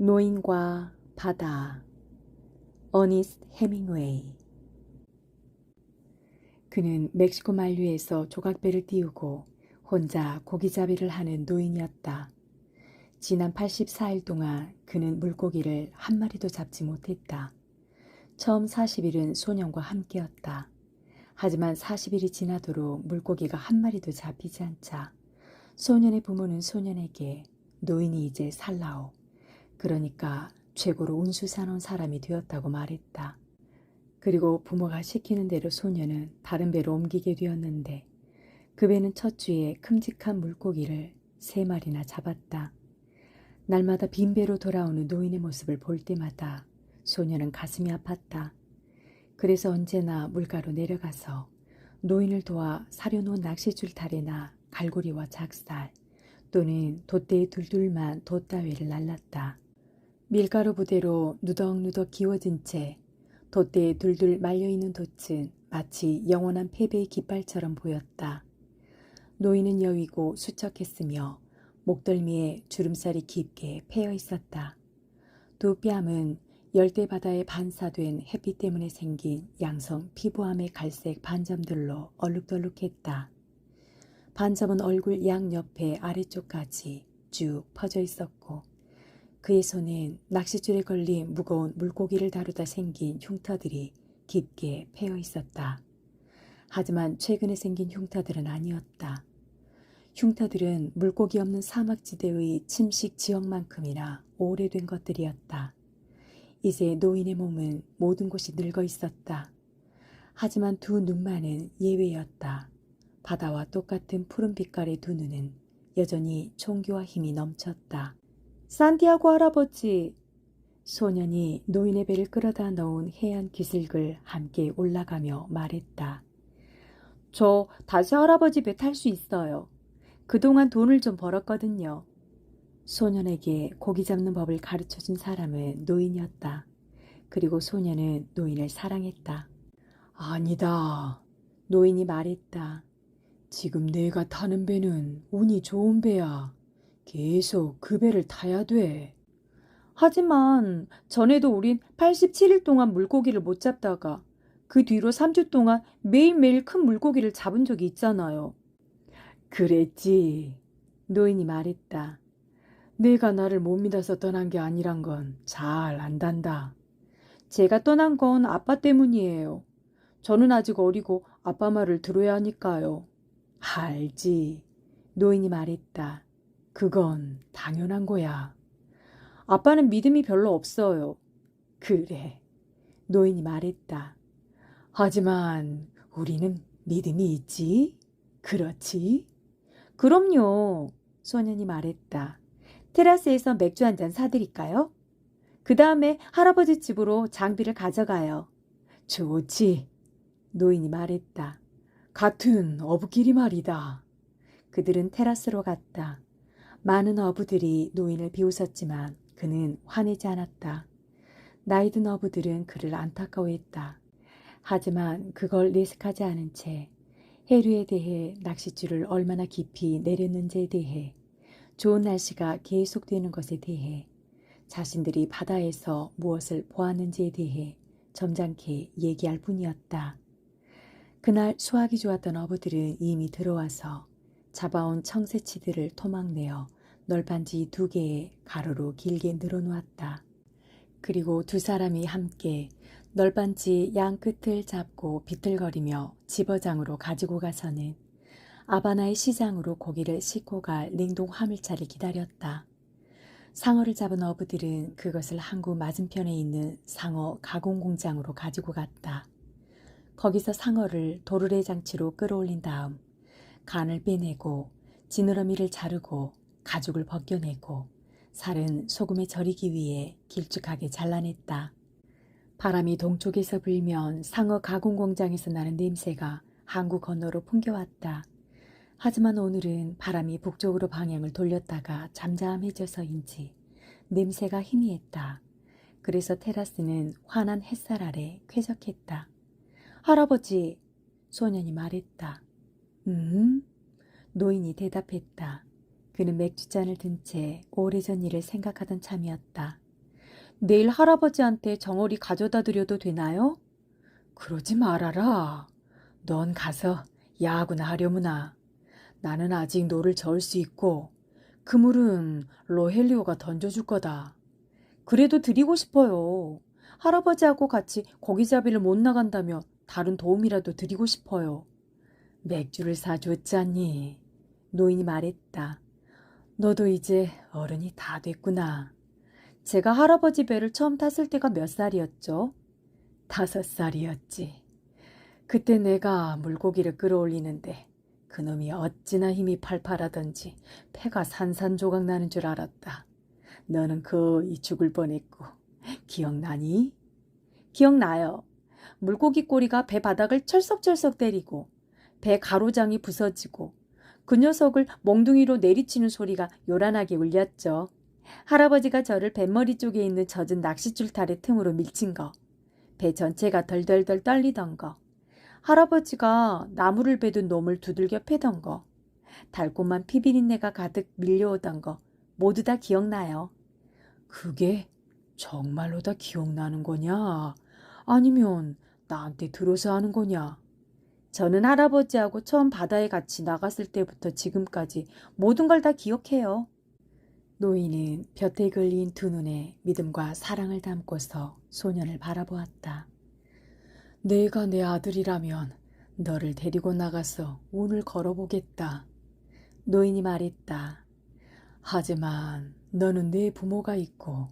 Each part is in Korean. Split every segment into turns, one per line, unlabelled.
노인과 바다. 어니스트 헤밍웨이. 그는 멕시코 만류에서 조각배를 띄우고 혼자 고기잡이를 하는 노인이었다. 지난 84일 동안 그는 물고기를 한 마리도 잡지 못했다. 처음 40일은 소년과 함께였다. 하지만 40일이 지나도록 물고기가 한 마리도 잡히지 않자 소년의 부모는 소년에게 노인이 이제 살라오. 그러니까 최고로 운수사놓은 사람이 되었다고 말했다. 그리고 부모가 시키는 대로 소년은 다른 배로 옮기게 되었는데 그 배는 첫 주에 큼직한 물고기를 3마리나 잡았다. 날마다 빈 배로 돌아오는 노인의 모습을 볼 때마다 소년은 가슴이 아팠다. 그래서 언제나 물가로 내려가서 노인을 도와 사려놓은 낚싯줄 탈에나 갈고리와 작살 또는 돛대에 둘둘만 돛다위를 날랐다. 밀가루 부대로 누덕누덕 기워진 채 돛대에 둘둘 말려있는 돛은 마치 영원한 패배의 깃발처럼 보였다. 노인은 여위고 수척했으며 목덜미에 주름살이 깊게 패여 있었다. 두 뺨은 열대바다에 반사된 햇빛 때문에 생긴 양성 피부암의 갈색 반점들로 얼룩덜룩했다. 반점은 얼굴 양옆에 아래쪽까지 쭉 퍼져 있었고 그의 손엔 낚싯줄에 걸린 무거운 물고기를 다루다 생긴 흉터들이 깊게 패여 있었다. 하지만 최근에 생긴 흉터들은 아니었다. 흉터들은 물고기 없는 사막지대의 침식 지역만큼이나 오래된 것들이었다. 이제 노인의 몸은 모든 곳이 늙어 있었다. 하지만 두 눈만은 예외였다. 바다와 똑같은 푸른 빛깔의 두 눈은 여전히 총기와 힘이 넘쳤다. 산티아고 할아버지! 소년이 노인의 배를 끌어다 놓은 해안 기슭을 함께 올라가며 말했다. 저 다시 할아버지 배 탈 수 있어요. 그동안 돈을 좀 벌었거든요. 소년에게 고기 잡는 법을 가르쳐준 사람은 노인이었다. 그리고 소년은 노인을 사랑했다. 아니다. 노인이 말했다. 지금 내가 타는 배는 운이 좋은 배야. 계속 그 배를 타야 돼. 하지만 전에도 우린 87일 동안 물고기를 못 잡다가 그 뒤로 3주 동안 매일매일 큰 물고기를 잡은 적이 있잖아요. 그랬지. 노인이 말했다. 내가 나를 못 믿어서 떠난 게 아니란 건 잘 안단다. 제가 떠난 건 아빠 때문이에요. 저는 아직 어리고 아빠 말을 들어야 하니까요. 알지. 노인이 말했다. 그건 당연한 거야. 아빠는 믿음이 별로 없어요. 그래. 노인이 말했다. 하지만 우리는 믿음이 있지? 그렇지? 그럼요. 소년이 말했다. 테라스에서 맥주 한 잔 사드릴까요? 그 다음에 할아버지 집으로 장비를 가져가요. 좋지. 노인이 말했다. 같은 어부끼리 말이다. 그들은 테라스로 갔다. 많은 어부들이 노인을 비웃었지만 그는 화내지 않았다. 나이든 어부들은 그를 안타까워했다. 하지만 그걸 내색하지 않은 채 해류에 대해 낚싯줄을 얼마나 깊이 내렸는지에 대해 좋은 날씨가 계속되는 것에 대해 자신들이 바다에서 무엇을 보았는지에 대해 점잖게 얘기할 뿐이었다. 그날 수확이 좋았던 어부들은 이미 들어와서 잡아온 청새치들을 토막내어 널빤지 2개에 가로로 길게 늘어놓았다. 그리고 두 사람이 함께 널빤지 양 끝을 잡고 비틀거리며 집어장으로 가지고 가서는 아바나의 시장으로 고기를 싣고 갈 냉동 화물차를 기다렸다. 상어를 잡은 어부들은 그것을 항구 맞은편에 있는 상어 가공 공장으로 가지고 갔다. 거기서 상어를 도르래 장치로 끌어올린 다음 간을 빼내고 지느러미를 자르고 가죽을 벗겨내고 살은 소금에 절이기 위해 길쭉하게 잘라냈다. 바람이 동쪽에서 불면 상어 가공 공장에서 나는 냄새가 항구 건너로 풍겨왔다. 하지만 오늘은 바람이 북쪽으로 방향을 돌렸다가 잠잠해져서인지 냄새가 희미했다. 그래서 테라스는 환한 햇살 아래 쾌적했다. 할아버지, 소년이 말했다. 노인이 대답했다. 그는 맥주잔을 든 채 오래전 일을 생각하던 참이었다. 내일 할아버지한테 정어리 가져다 드려도 되나요? 그러지 말아라. 넌 가서 야구나 하려무나. 나는 아직 노를 저을 수 있고 그물은 로헬리오가 던져줄 거다. 그래도 드리고 싶어요. 할아버지하고 같이 고기잡이를 못 나간다며 다른 도움이라도 드리고 싶어요. 맥주를 사줬지 않니? 노인이 말했다. 너도 이제 어른이 다 됐구나. 제가 할아버지 배를 처음 탔을 때가 몇 살이었죠? 5살이었지. 그때 내가 물고기를 끌어올리는데 그놈이 어찌나 힘이 팔팔하던지 폐가 산산조각 나는 줄 알았다. 너는 거의 죽을 뻔했고. 기억나니? 기억나요. 물고기 꼬리가 배 바닥을 철썩철썩 때리고 배 가로장이 부서지고 그 녀석을 몽둥이로 내리치는 소리가 요란하게 울렸죠. 할아버지가 저를 뱃머리 쪽에 있는 젖은 낚싯줄 탈의 틈으로 밀친 거. 배 전체가 덜덜덜 떨리던 거. 할아버지가 나무를 베든 놈을 두들겨 패던 거. 달콤한 피비린내가 가득 밀려오던 거. 모두 다 기억나요. 그게 정말로 다 기억나는 거냐? 아니면 나한테 들어서 하는 거냐? 저는 할아버지하고 처음 바다에 같이 나갔을 때부터 지금까지 모든 걸 다 기억해요. 노인은 볕에 걸린 두 눈에 믿음과 사랑을 담고서 소년을 바라보았다. 내가 내 아들이라면 너를 데리고 나가서 운을 걸어보겠다. 노인이 말했다. 하지만 너는 내 부모가 있고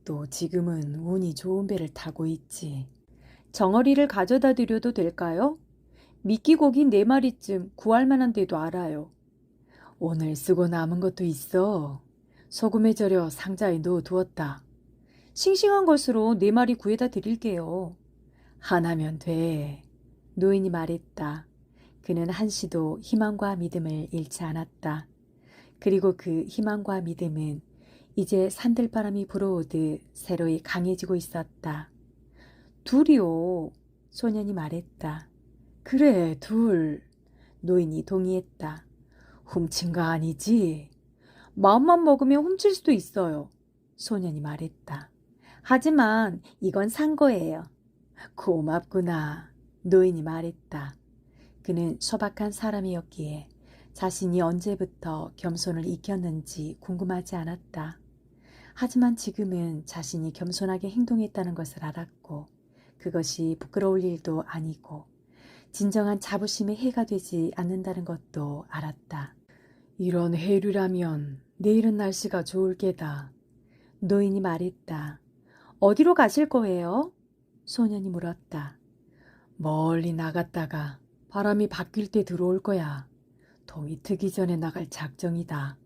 또 지금은 운이 좋은 배를 타고 있지. 정어리를 가져다 드려도 될까요? 미끼고기 4마리쯤 구할 만한 데도 알아요. 오늘 쓰고 남은 것도 있어. 소금에 절여 상자에 넣어두었다. 싱싱한 것으로 4마리 구해다 드릴게요. 하나면 돼. 노인이 말했다. 그는 한시도 희망과 믿음을 잃지 않았다. 그리고 그 희망과 믿음은 이제 산들바람이 불어오듯 새로이 강해지고 있었다. 둘이요. 소년이 말했다. 그래, 둘. 노인이 동의했다. 훔친 거 아니지? 마음만 먹으면 훔칠 수도 있어요. 소년이 말했다. 하지만 이건 산 거예요. 고맙구나. 노인이 말했다. 그는 소박한 사람이었기에 자신이 언제부터 겸손을 익혔는지 궁금하지 않았다. 하지만 지금은 자신이 겸손하게 행동했다는 것을 알았고 그것이 부끄러울 일도 아니고 진정한 자부심에 해가 되지 않는다는 것도 알았다. 이런 해류라면 내일은 날씨가 좋을 게다. 노인이 말했다. 어디로 가실 거예요? 소년이 물었다. 멀리 나갔다가 바람이 바뀔 때 들어올 거야. 동이 트기 전에 나갈 작정이다.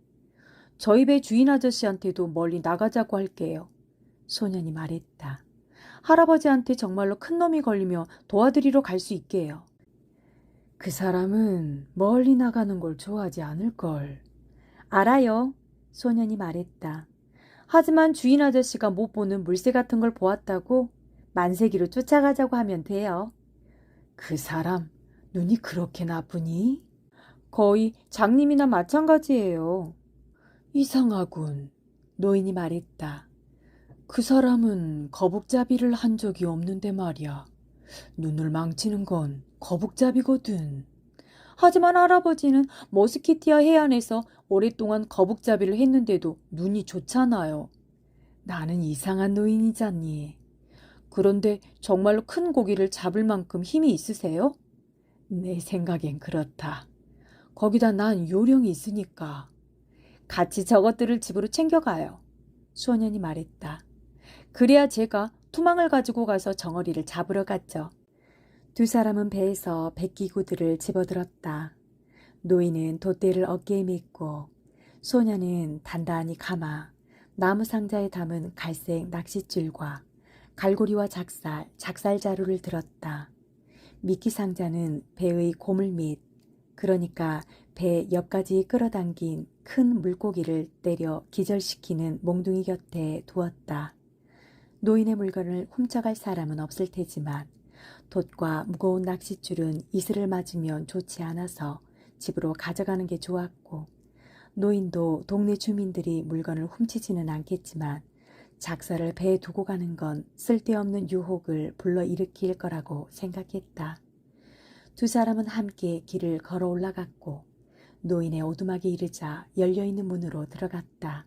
저희 배 주인 아저씨한테도 멀리 나가자고 할게요. 소년이 말했다. 할아버지한테 정말로 큰 놈이 걸리며 도와드리러 갈 수 있게요. 그 사람은 멀리 나가는 걸 좋아하지 않을걸. 알아요. 소년이 말했다. 하지만 주인 아저씨가 못 보는 물새 같은 걸 보았다고 만세기로 쫓아가자고 하면 돼요. 그 사람 눈이 그렇게 나쁘니? 거의 장님이나 마찬가지예요. 이상하군. 노인이 말했다. 그 사람은 거북잡이를 한 적이 없는데 말이야. 눈을 망치는 건 거북잡이거든. 하지만 할아버지는 머스키티아 해안에서 오랫동안 거북잡이를 했는데도 눈이 좋잖아요. 나는 이상한 노인이잖니. 그런데 정말로 큰 고기를 잡을 만큼 힘이 있으세요? 내 생각엔 그렇다. 거기다 난 요령이 있으니까. 같이 저것들을 집으로 챙겨가요. 소년이 말했다. 그래야 제가 투망을 가지고 가서 정어리를 잡으러 갔죠. 두 사람은 배에서 백기구들을 집어들었다. 노인은 돛대를 어깨에 메고 소년은 단단히 감아 나무 상자에 담은 갈색 낚싯줄과 갈고리와 작살자루를 들었다. 미끼 상자는 배의 고물 밑, 그러니까 배 옆까지 끌어당긴 큰 물고기를 때려 기절시키는 몽둥이 곁에 두었다. 노인의 물건을 훔쳐갈 사람은 없을 테지만 돛과 무거운 낚싯줄은 이슬을 맞으면 좋지 않아서 집으로 가져가는 게 좋았고 노인도 동네 주민들이 물건을 훔치지는 않겠지만 작사를 배에 두고 가는 건 쓸데없는 유혹을 불러일으킬 거라고 생각했다. 두 사람은 함께 길을 걸어 올라갔고 노인의 오두막에 이르자 열려있는 문으로 들어갔다.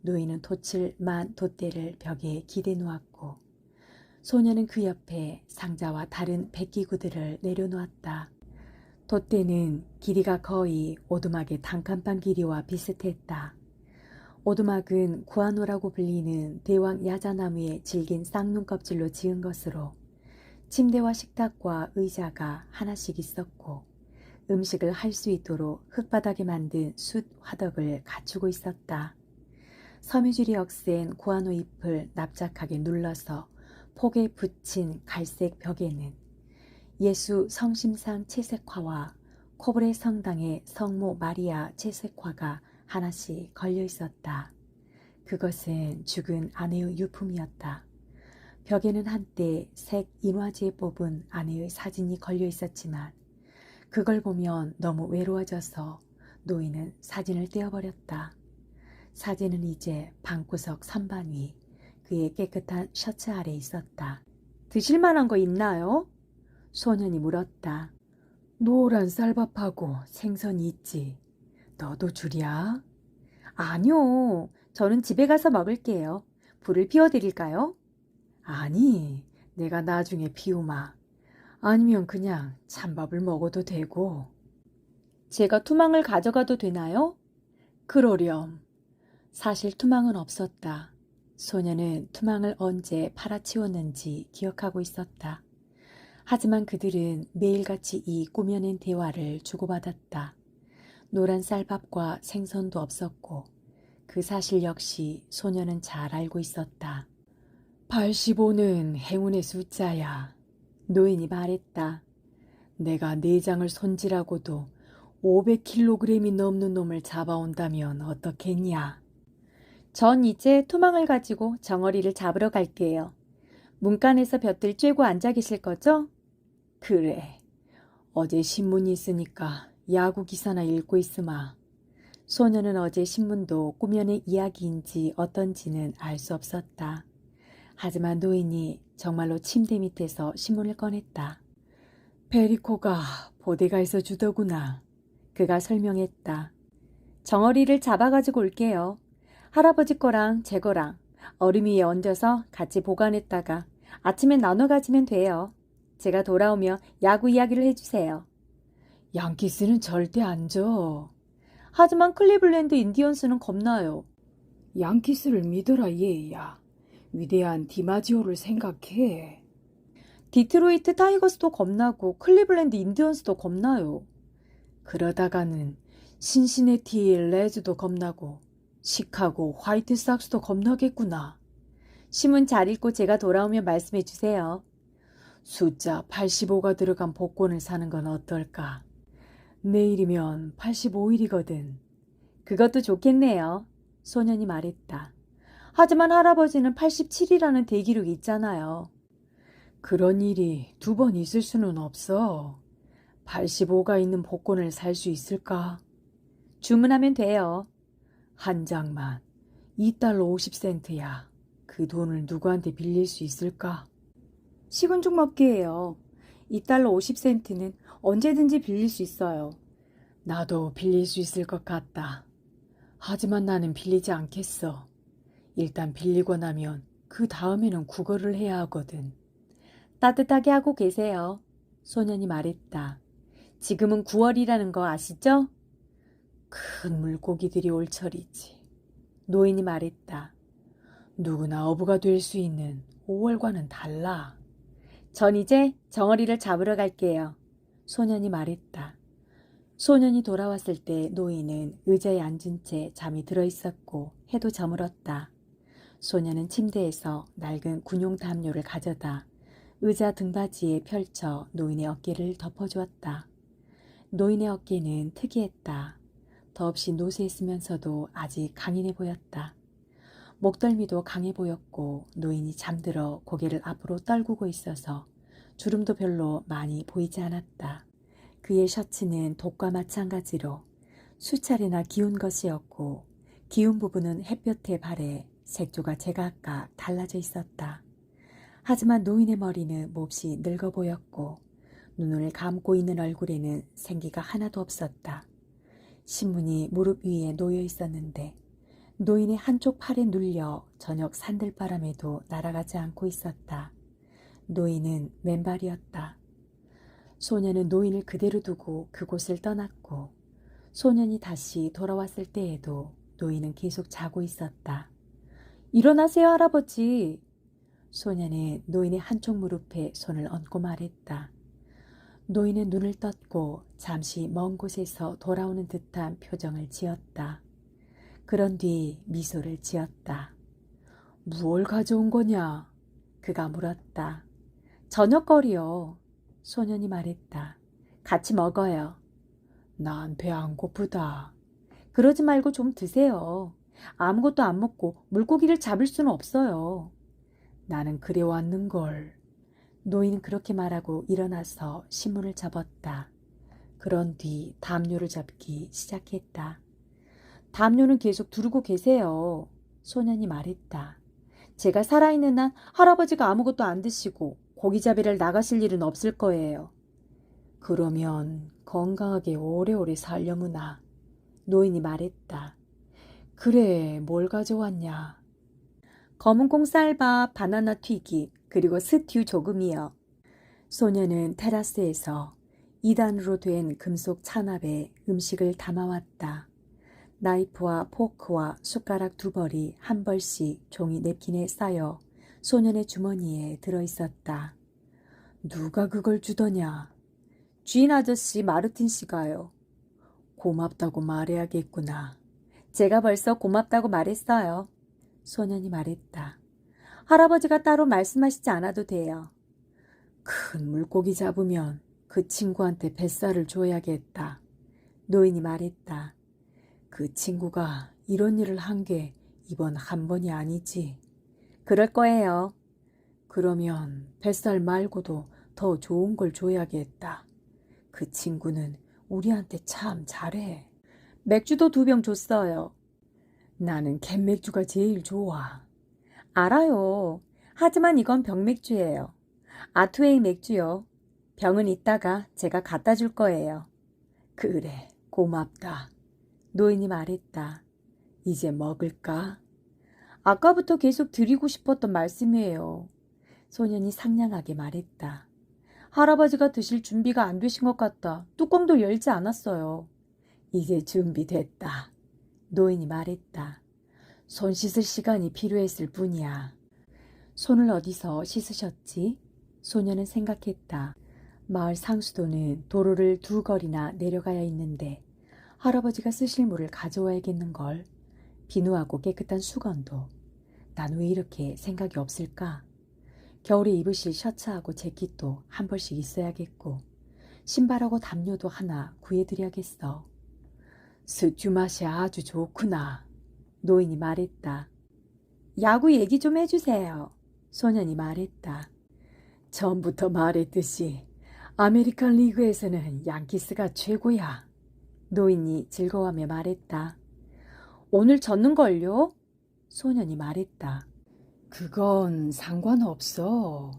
노인은 돛을 만 돛대를 벽에 기대 놓았고 소녀는 그 옆에 상자와 다른 백기구들을 내려놓았다. 돛대는 길이가 거의 오두막의 단칸방 길이와 비슷했다. 오두막은 구아노라고 불리는 대왕 야자나무의 질긴 쌍눈 껍질로 지은 것으로 침대와 식탁과 의자가 하나씩 있었고 음식을 할 수 있도록 흙바닥에 만든 숯 화덕을 갖추고 있었다. 섬유질이 억센 구아노 잎을 납작하게 눌러서 폭에 붙인 갈색 벽에는 예수 성심상 채색화와 코브레 성당의 성모 마리아 채색화가 하나씩 걸려 있었다. 그것은 죽은 아내의 유품이었다. 벽에는 한때 색 인화지에 뽑은 아내의 사진이 걸려 있었지만 그걸 보면 너무 외로워져서 노인은 사진을 떼어버렸다. 사진은 이제 방구석 선반 위 그의 깨끗한 셔츠 아래 있었다. 드실 만한 거 있나요? 소년이 물었다. 노란 쌀밥하고 생선이 있지. 너도 줄이야? 아니요. 저는 집에 가서 먹을게요. 불을 피워드릴까요? 아니, 내가 나중에 피우마. 아니면 그냥 찬밥을 먹어도 되고. 제가 투망을 가져가도 되나요? 그러렴. 사실 투망은 없었다. 소녀는 투망을 언제 팔아치웠는지 기억하고 있었다. 하지만 그들은 매일같이 이 꾸며낸 대화를 주고받았다. 노란 쌀밥과 생선도 없었고 그 사실 역시 소녀는 잘 알고 있었다. 85는 행운의 숫자야. 노인이 말했다. 내가 내장을 손질하고도 500kg이 넘는 놈을 잡아온다면 어떻겠냐? 전 이제 투망을 가지고 정어리를 잡으러 갈게요. 문간에서 볕들 쬐고 앉아 계실 거죠? 그래. 어제 신문이 있으니까 야구 기사나 읽고 있으마. 소녀는 어제 신문도 꾸며낸 이야기인지 어떤지는 알 수 없었다. 하지만 노인이 정말로 침대 밑에서 신문을 꺼냈다. 베리코가 보데가에서 주더구나. 그가 설명했다. 정어리를 잡아가지고 올게요. 할아버지 거랑 제 거랑 얼음 위에 얹어서 같이 보관했다가 아침에 나눠 가지면 돼요. 제가 돌아오면 야구 이야기를 해주세요. 양키스는 절대 안 져. 하지만 클리블랜드 인디언스는 겁나요. 양키스를 믿어라 얘야. 위대한 디마지오를 생각해. 디트로이트 타이거스도 겁나고 클리블랜드 인디언스도 겁나요. 그러다가는 신시내티 레즈도 겁나고 시카고 화이트삭스도 겁나겠구나. 신문 잘 읽고 제가 돌아오면 말씀해 주세요. 숫자 85가 들어간 복권을 사는 건 어떨까? 내일이면 85일이거든. 그것도 좋겠네요. 소년이 말했다. 하지만 할아버지는 87이라는 대기록이 있잖아요. 그런 일이 두 번 있을 수는 없어. 85가 있는 복권을 살 수 있을까? 주문하면 돼요. 한 장만. 2달러 50센트야. 그 돈을 누구한테 빌릴 수 있을까? 식은 죽 먹기예요. 2달러 50센트는 언제든지 빌릴 수 있어요. 나도 빌릴 수 있을 것 같다. 하지만 나는 빌리지 않겠어. 일단 빌리고 나면 그 다음에는 국어를 해야 하거든. 따뜻하게 하고 계세요. 소년이 말했다. 지금은 9월이라는 거 아시죠? 큰 물고기들이 올 철이지. 노인이 말했다. 누구나 어부가 될 수 있는 5월과는 달라. 전 이제 정어리를 잡으러 갈게요. 소년이 말했다. 소년이 돌아왔을 때 노인은 의자에 앉은 채 잠이 들어 있었고 해도 저물었다. 소년은 침대에서 낡은 군용 담요를 가져다 의자 등받이에 펼쳐 노인의 어깨를 덮어주었다. 노인의 어깨는 특이했다. 더없이 노쇠했으면서도 아직 강인해 보였다. 목덜미도 강해 보였고 노인이 잠들어 고개를 앞으로 떨구고 있어서 주름도 별로 많이 보이지 않았다. 그의 셔츠는 독과 마찬가지로 수차례나 기운 것이었고 기운 부분은 햇볕에 발에 색조가 제각각 달라져 있었다. 하지만 노인의 머리는 몹시 늙어 보였고 눈을 감고 있는 얼굴에는 생기가 하나도 없었다. 신문이 무릎 위에 놓여 있었는데 노인의 한쪽 팔에 눌려 저녁 산들바람에도 날아가지 않고 있었다. 노인은 맨발이었다. 소년은 노인을 그대로 두고 그곳을 떠났고 소년이 다시 돌아왔을 때에도 노인은 계속 자고 있었다. 일어나세요, 할아버지. 소년은 노인의 한쪽 무릎에 손을 얹고 말했다. 노인은 눈을 떴고 잠시 먼 곳에서 돌아오는 듯한 표정을 지었다. 그런 뒤 미소를 지었다. 무얼 가져온 거냐? 그가 물었다. 저녁거리요. 소년이 말했다. 같이 먹어요. 난 배 안 고프다. 그러지 말고 좀 드세요. 아무것도 안 먹고 물고기를 잡을 수는 없어요. 나는 그래 왔는걸. 노인은 그렇게 말하고 일어나서 신문을 접었다. 그런 뒤 담요를 잡기 시작했다. 담요는 계속 두르고 계세요. 소년이 말했다. 제가 살아있는 한 할아버지가 아무것도 안 드시고 고기잡이를 나가실 일은 없을 거예요. 그러면 건강하게 오래오래 살려무나. 노인이 말했다. 그래, 뭘 가져왔냐? 검은콩 쌀밥, 바나나 튀김, 그리고 스튜 조금이요. 소년은 테라스에서 2단으로 된 금속 찬압에 음식을 담아왔다. 나이프와 포크와 숟가락 2벌이 한 벌씩 종이 냅킨에 쌓여 소년의 주머니에 들어있었다. 누가 그걸 주더냐? 주인 아저씨 마르틴 씨가요. 고맙다고 말해야겠구나. 제가 벌써 고맙다고 말했어요. 소년이 말했다. 할아버지가 따로 말씀하시지 않아도 돼요. 큰 물고기 잡으면 그 친구한테 뱃살을 줘야겠다. 노인이 말했다. 그 친구가 이런 일을 한 게 이번 한 번이 아니지. 그럴 거예요. 그러면 뱃살 말고도 더 좋은 걸 줘야겠다. 그 친구는 우리한테 참 잘해. 맥주도 2병 줬어요. 나는 캔맥주가 제일 좋아. 알아요. 하지만 이건 병맥주예요. 아트웨이 맥주요. 병은 이따가 제가 갖다 줄 거예요. 그래, 고맙다. 노인이 말했다. 이제 먹을까? 아까부터 계속 드리고 싶었던 말씀이에요. 소년이 상냥하게 말했다. 할아버지가 드실 준비가 안 되신 것 같다. 뚜껑도 열지 않았어요. 이제 준비됐다. 노인이 말했다. 손 씻을 시간이 필요했을 뿐이야. 손을 어디서 씻으셨지? 소년은 생각했다. 마을 상수도는 도로를 2거리나 내려가야 있는데 할아버지가 쓰실 물을 가져와야겠는걸. 비누하고 깨끗한 수건도. 난 왜 이렇게 생각이 없을까? 겨울에 입으실 셔츠하고 재킷도 한 벌씩 있어야겠고 신발하고 담요도 하나 구해드려야겠어. 스튜 맛이 아주 좋구나. 노인이 말했다. 야구 얘기 좀 해주세요. 소년이 말했다. 처음부터 말했듯이 아메리칸 리그에서는 양키스가 최고야. 노인이 즐거워하며 말했다. 오늘 졌는걸요? 소년이 말했다. 그건 상관없어.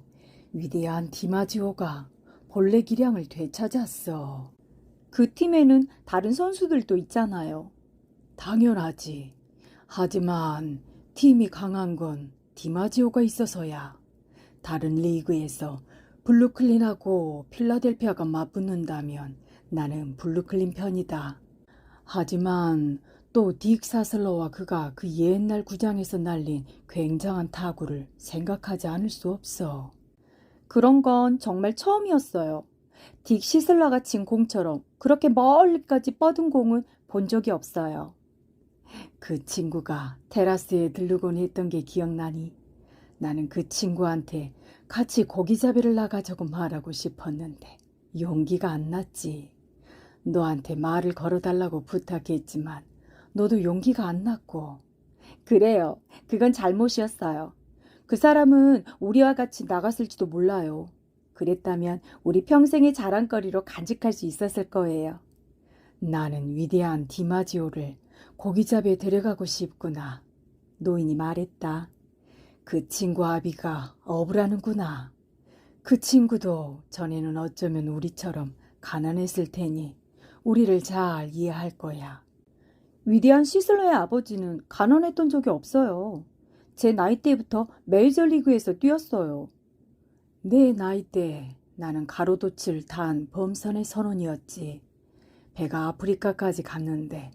위대한 디마지오가 본래 기량을 되찾았어. 그 팀에는 다른 선수들도 있잖아요. 당연하지. 하지만 팀이 강한 건 디마지오가 있어서야. 다른 리그에서 블루클린하고 필라델피아가 맞붙는다면 나는 블루클린 편이다. 하지만 또 딕 사슬러와 그가 그 옛날 구장에서 날린 굉장한 타구를 생각하지 않을 수 없어. 그런 건 정말 처음이었어요. 딕 시슬러가 친 공처럼 그렇게 멀리까지 뻗은 공은 본 적이 없어요. 그 친구가 테라스에 들르곤 했던 게 기억나니? 나는 그 친구한테 같이 고기잡이를 나가자고 말하고 싶었는데 용기가 안 났지. 너한테 말을 걸어달라고 부탁했지만 너도 용기가 안 났고. 그래요. 그건 잘못이었어요. 그 사람은 우리와 같이 나갔을지도 몰라요. 그랬다면 우리 평생의 자랑거리로 간직할 수 있었을 거예요. 나는 위대한 디마지오를 고기잡이에 데려가고 싶구나. 노인이 말했다. 그 친구 아비가 어부라는구나. 그 친구도 전에는 어쩌면 우리처럼 가난했을 테니 우리를 잘 이해할 거야. 위대한 시슬러의 아버지는 가난했던 적이 없어요. 제 나이 때부터 메이저리그에서 뛰었어요. 내 나이 때 나는 가로도치를 탄 범선의 선원이었지. 배가 아프리카까지 갔는데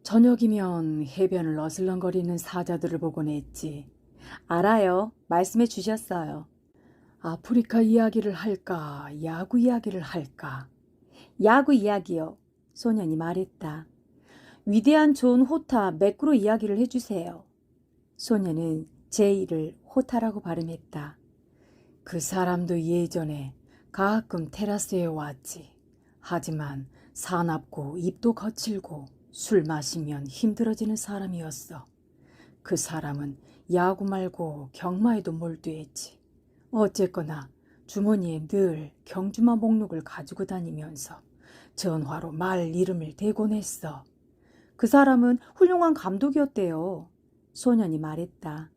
저녁이면 해변을 어슬렁거리는 사자들을 보곤 했지. 알아요. 말씀해 주셨어요. 아프리카 이야기를 할까, 야구 이야기를 할까? 야구 이야기요. 소년이 말했다. 위대한 존 호타 매크로 이야기를 해주세요. 소년은 제1을 호타라고 발음했다. 그 사람도 예전에 가끔 테라스에 왔지. 하지만 사납고 입도 거칠고 술 마시면 힘들어지는 사람이었어. 그 사람은 야구 말고 경마에도 몰두했지. 어쨌거나 주머니에 늘 경주마 목록을 가지고 다니면서 전화로 말 이름을 대곤 했어. 그 사람은 훌륭한 감독이었대요. 소년이 말했다.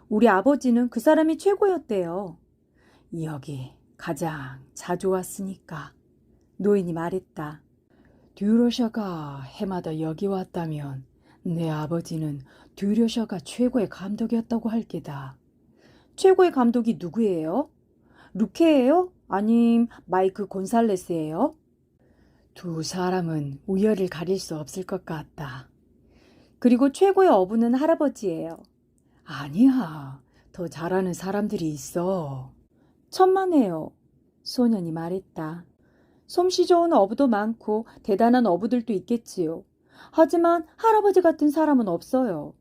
우리 아버지는 그 사람이 최고였대요. 여기 가장 자주 왔으니까. 노인이 말했다. 듀로셔가 해마다 여기 왔다면 내 아버지는 듀로셔가 최고의 감독이었다고 할 게다. 최고의 감독이 누구예요? 루케예요? 아님 마이크 곤살레스예요? 두 사람은 우열을 가릴 수 없을 것 같다. 그리고 최고의 어부는 할아버지예요. 아니야. 더 잘하는 사람들이 있어. 천만에요. 소년이 말했다. 솜씨 좋은 어부도 많고 대단한 어부들도 있겠지요. 하지만 할아버지 같은 사람은 없어요.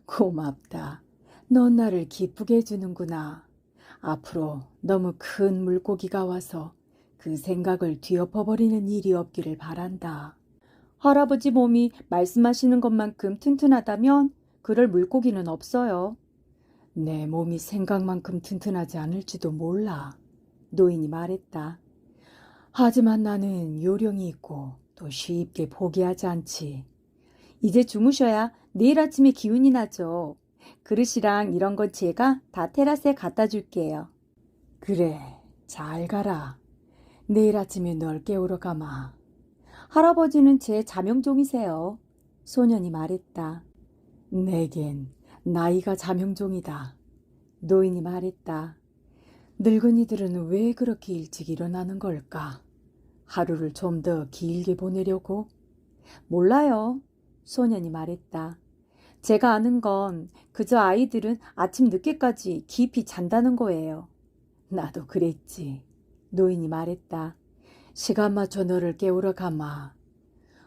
고맙다. 넌 나를 기쁘게 해주는구나. 앞으로 너무 큰 물고기가 와서 그 생각을 뒤엎어버리는 일이 없기를 바란다. 할아버지 몸이 말씀하시는 것만큼 튼튼하다면 그럴 물고기는 없어요. 내 몸이 생각만큼 튼튼하지 않을지도 몰라. 노인이 말했다. 하지만 나는 요령이 있고 또 쉽게 포기하지 않지. 이제 주무셔야 내일 아침에 기운이 나죠. 그릇이랑 이런 건 제가 다 테라스에 갖다 줄게요. 그래, 잘 가라. 내일 아침에 널 깨우러 가마. 할아버지는 제 자명종이세요. 소년이 말했다. 내겐 나이가 자명종이다. 노인이 말했다. 늙은이들은 왜 그렇게 일찍 일어나는 걸까? 하루를 좀 더 길게 보내려고? 몰라요. 소년이 말했다. 제가 아는 건 그저 아이들은 아침 늦게까지 깊이 잔다는 거예요. 나도 그랬지. 노인이 말했다. 시간 맞춰 너를 깨우러 가마.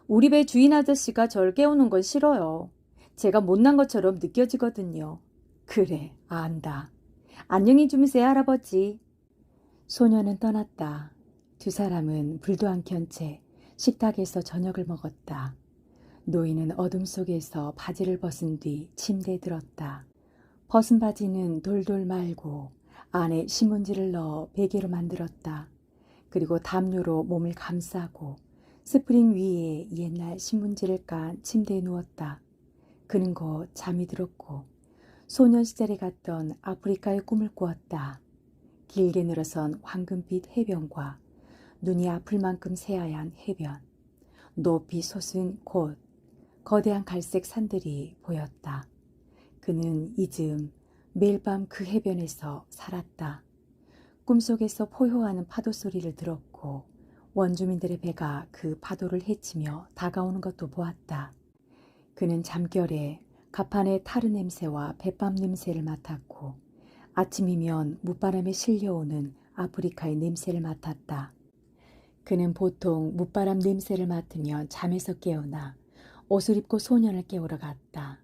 우리 배 주인 아저씨가 절 깨우는 건 싫어요. 제가 못난 것처럼 느껴지거든요. 그래, 안다. 안녕히 주무세요, 할아버지. 소년은 떠났다. 두 사람은 불도 안 켠 채 식탁에서 저녁을 먹었다. 노인은 어둠 속에서 바지를 벗은 뒤 침대에 들었다. 벗은 바지는 돌돌 말고 안에 신문지를 넣어 베개로 만들었다. 그리고 담요로 몸을 감싸고 스프링 위에 옛날 신문지를 깐 침대에 누웠다. 그는 곧 잠이 들었고 소년 시절에 갔던 아프리카의 꿈을 꾸었다. 길게 늘어선 황금빛 해변과 눈이 아플 만큼 새하얀 해변, 높이 솟은 곳, 거대한 갈색 산들이 보였다. 그는 이즈음 매일 밤 그 해변에서 살았다. 꿈속에서 포효하는 파도 소리를 들었고 원주민들의 배가 그 파도를 헤치며 다가오는 것도 보았다. 그는 잠결에 갑판의 타르 냄새와 뱃밤 냄새를 맡았고 아침이면 무바람에 실려오는 아프리카의 냄새를 맡았다. 그는 보통 무바람 냄새를 맡으면 잠에서 깨어나 옷을 입고 소년을 깨우러 갔다.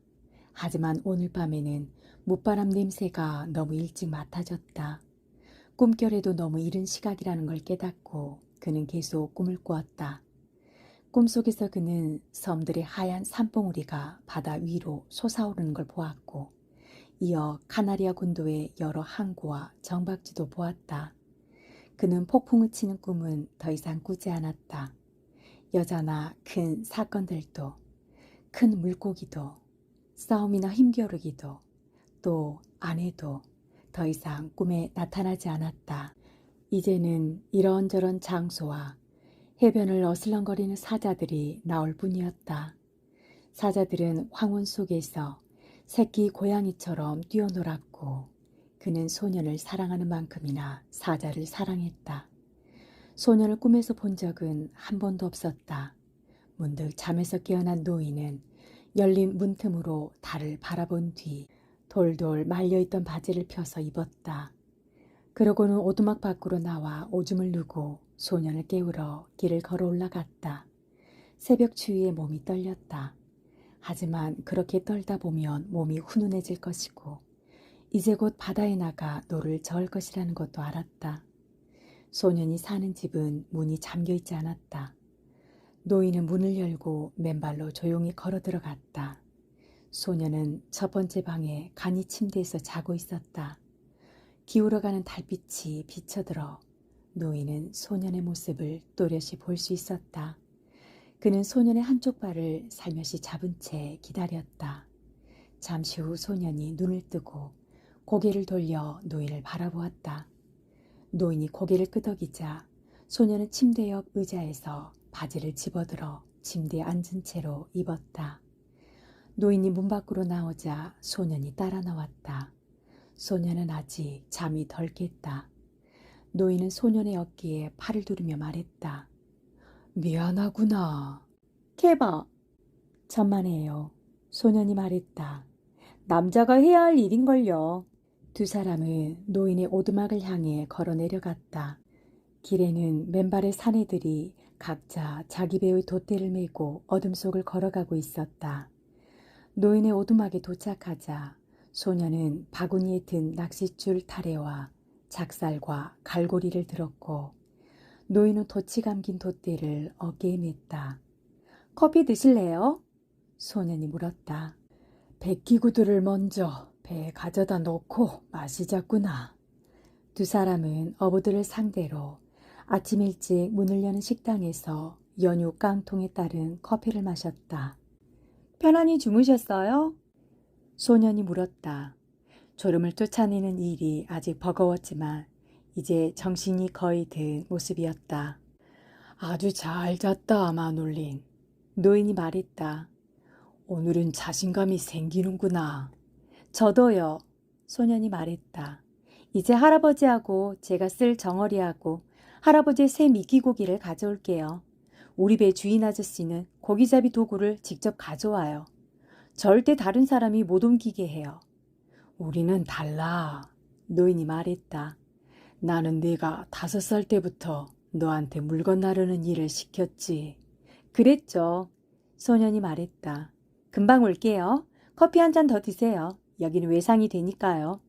하지만 오늘 밤에는 무바람 냄새가 너무 일찍 맡아졌다. 꿈결에도 너무 이른 시각이라는 걸 깨닫고 그는 계속 꿈을 꾸었다. 꿈속에서 그는 섬들의 하얀 산봉우리가 바다 위로 솟아오르는 걸 보았고 이어 카나리아 군도의 여러 항구와 정박지도 보았다. 그는 폭풍을 치는 꿈은 더 이상 꾸지 않았다. 여자나 큰 사건들도 큰 물고기도 싸움이나 힘겨루기도 또 아내도 더 이상 꿈에 나타나지 않았다. 이제는 이런저런 장소와 해변을 어슬렁거리는 사자들이 나올 뿐이었다. 사자들은 황혼 속에서 새끼 고양이처럼 뛰어놀았고 그는 소년을 사랑하는 만큼이나 사자를 사랑했다. 소년을 꿈에서 본 적은 한 번도 없었다. 문득 잠에서 깨어난 노인은 열린 문틈으로 달을 바라본 뒤 돌돌 말려있던 바지를 펴서 입었다. 그러고는 오두막 밖으로 나와 오줌을 누고 소년을 깨우러 길을 걸어 올라갔다. 새벽 추위에 몸이 떨렸다. 하지만 그렇게 떨다 보면 몸이 훈훈해질 것이고 이제 곧 바다에 나가 노를 저을 것이라는 것도 알았다. 소년이 사는 집은 문이 잠겨있지 않았다. 노인은 문을 열고 맨발로 조용히 걸어 들어갔다. 소년은 첫 번째 방에 간이 침대에서 자고 있었다. 기울어가는 달빛이 비쳐들어 노인은 소년의 모습을 또렷이 볼 수 있었다. 그는 소년의 한쪽 발을 살며시 잡은 채 기다렸다. 잠시 후 소년이 눈을 뜨고 고개를 돌려 노인을 바라보았다. 노인이 고개를 끄덕이자 소년은 침대 옆 의자에서 바지를 집어들어 침대에 앉은 채로 입었다. 노인이 문 밖으로 나오자 소년이 따라 나왔다. 소년은 아직 잠이 덜 깼다. 노인은 소년의 어깨에 팔을 두르며 말했다. 미안하구나. 케바. 천만에요. 소년이 말했다. 남자가 해야 할 일인걸요. 두 사람은 노인의 오두막을 향해 걸어 내려갔다. 길에는 맨발의 사내들이 각자 자기 배의 돛대를 메고 어둠 속을 걸어가고 있었다. 노인의 오두막에 도착하자 소년은 바구니에 든 낚싯줄 타래와 작살과 갈고리를 들었고 노인은 돛이 감긴 돛대를 어깨에 맸다. 커피 드실래요? 소년이 물었다. 백기구들을 먼저 배에 가져다 놓고 마시자꾸나. 두 사람은 어부들을 상대로 아침 일찍 문을 여는 식당에서 연유 깡통에 따른 커피를 마셨다. 편안히 주무셨어요? 소년이 물었다. 졸음을 쫓아내는 일이 아직 버거웠지만 이제 정신이 거의 든 모습이었다. 아주 잘 잤다, 마눌린. 노인이 말했다. 오늘은 자신감이 생기는구나. 저도요. 소년이 말했다. 이제 할아버지하고 제가 쓸 정어리하고 할아버지의 새 미끼고기를 가져올게요. 우리 배 주인 아저씨는 고기잡이 도구를 직접 가져와요. 절대 다른 사람이 못 옮기게 해요. 우리는 달라. 노인이 말했다. 나는 네가 5살 때부터 너한테 물건 나르는 일을 시켰지. 그랬죠. 소년이 말했다. 금방 올게요. 커피 한 잔 더 드세요. 여기는 외상이 되니까요.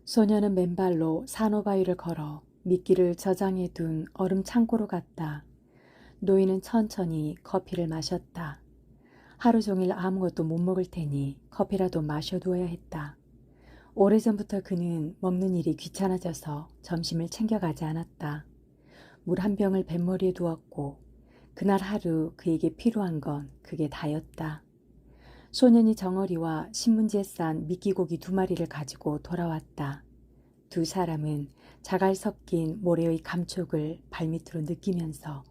소년은 맨발로 산호바위를 걸어 미끼를 저장해 둔 얼음 창고로 갔다. 노인은 천천히 커피를 마셨다. 하루 종일 아무것도 못 먹을 테니 커피라도 마셔두어야 했다. 오래전부터 그는 먹는 일이 귀찮아져서 점심을 챙겨가지 않았다. 물 한 병을 뱃머리에 두었고 그날 하루 그에게 필요한 건 그게 다였다. 소년이 정어리와 신문지에 싼 미끼고기 2마리를 가지고 돌아왔다. 두 사람은 자갈 섞인 모래의 감촉을 발밑으로 느끼면서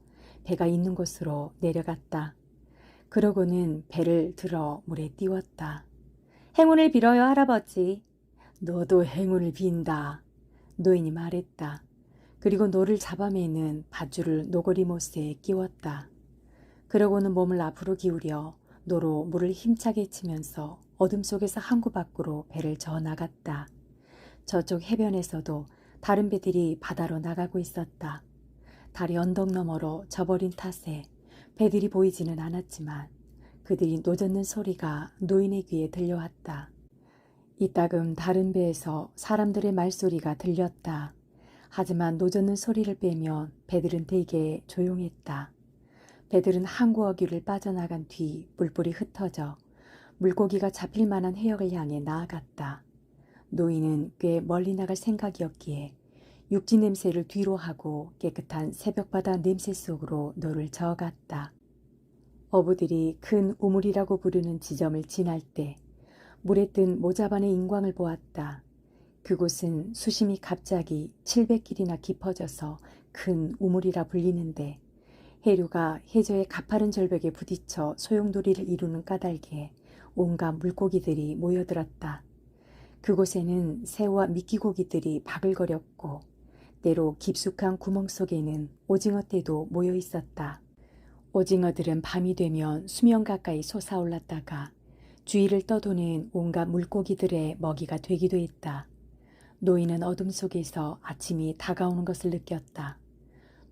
배가 있는 곳으로 내려갔다. 그러고는 배를 들어 물에 띄웠다. 행운을 빌어요, 할아버지. 너도 행운을 빈다. 노인이 말했다. 그리고 노를 잡아매는 밧줄을 노고리 못에 끼웠다. 그러고는 몸을 앞으로 기울여 노로 물을 힘차게 치면서 어둠 속에서 항구 밖으로 배를 저어 나갔다. 저쪽 해변에서도 다른 배들이 바다로 나가고 있었다. 달이 언덕 너머로 져버린 탓에 배들이 보이지는 않았지만 그들이 노젓는 소리가 노인의 귀에 들려왔다. 이따금 다른 배에서 사람들의 말소리가 들렸다. 하지만 노젓는 소리를 빼면 배들은 되게 조용했다. 배들은 항구 어귀를 빠져나간 뒤 물불이 흩어져 물고기가 잡힐 만한 해역을 향해 나아갔다. 노인은 꽤 멀리 나갈 생각이었기에 육지 냄새를 뒤로 하고 깨끗한 새벽바다 냄새 속으로 노를 저어갔다. 어부들이 큰 우물이라고 부르는 지점을 지날 때 물에 뜬 모자반의 인광을 보았다. 그곳은 수심이 갑자기 700길이나 깊어져서 큰 우물이라 불리는데 해류가 해저의 가파른 절벽에 부딪혀 소용돌이를 이루는 까닭에 온갖 물고기들이 모여들었다. 그곳에는 새우와 미끼고기들이 바글거렸고 때로 깊숙한 구멍 속에는 오징어떼도 모여 있었다. 오징어들은 밤이 되면 수면 가까이 솟아올랐다가 주위를 떠도는 온갖 물고기들의 먹이가 되기도 했다. 노인은 어둠 속에서 아침이 다가오는 것을 느꼈다.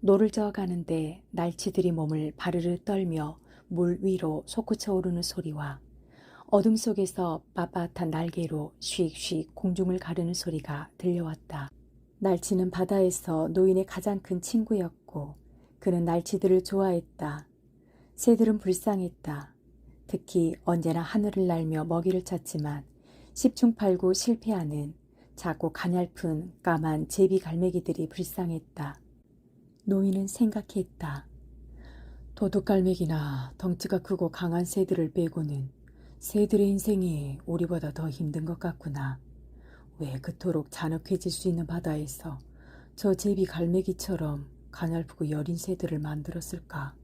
노를 저어가는데 날치들이 몸을 바르르 떨며 물 위로 솟구쳐 오르는 소리와 어둠 속에서 빳빳한 날개로 휙휙 공중을 가르는 소리가 들려왔다. 날치는 바다에서 노인의 가장 큰 친구였고 그는 날치들을 좋아했다. 새들은 불쌍했다. 특히 언제나 하늘을 날며 먹이를 찾지만 십중팔구 실패하는 작고 가냘픈 까만 제비 갈매기들이 불쌍했다. 노인은 생각했다. 도둑갈매기나 덩치가 크고 강한 새들을 빼고는 새들의 인생이 우리보다 더 힘든 것 같구나. 왜 그토록 잔혹해질 수 있는 바다에서 저 제비 갈매기처럼 가냘프고 여린 새들을 만들었을까?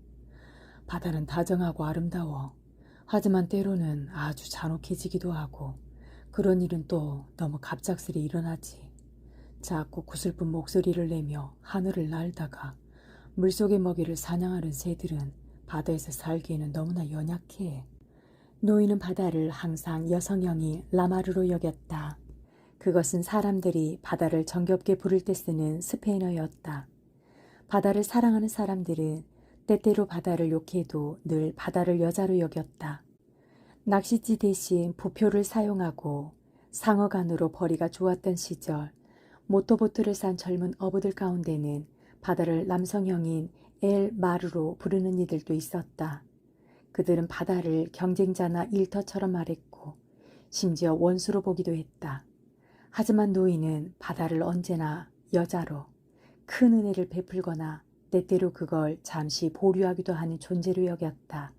바다는 다정하고 아름다워. 하지만 때로는 아주 잔혹해지기도 하고 그런 일은 또 너무 갑작스레 일어나지. 작고 구슬픈 목소리를 내며 하늘을 날다가 물속의 먹이를 사냥하는 새들은 바다에서 살기에는 너무나 연약해. 노인은 바다를 항상 여성형이 라마르로 여겼다. 그것은 사람들이 바다를 정겹게 부를 때 쓰는 스페인어였다. 바다를 사랑하는 사람들은 때때로 바다를 욕해도 늘 바다를 여자로 여겼다. 낚싯지 대신 부표를 사용하고 상어간으로 벌이가 좋았던 시절 모터보트를 산 젊은 어부들 가운데는 바다를 남성형인 엘 마르로 부르는 이들도 있었다. 그들은 바다를 경쟁자나 일터처럼 말했고 심지어 원수로 보기도 했다. 하지만 노인은 바다를 언제나 여자로 큰 은혜를 베풀거나 때때로 그걸 잠시 보류하기도 하는 존재로 여겼다.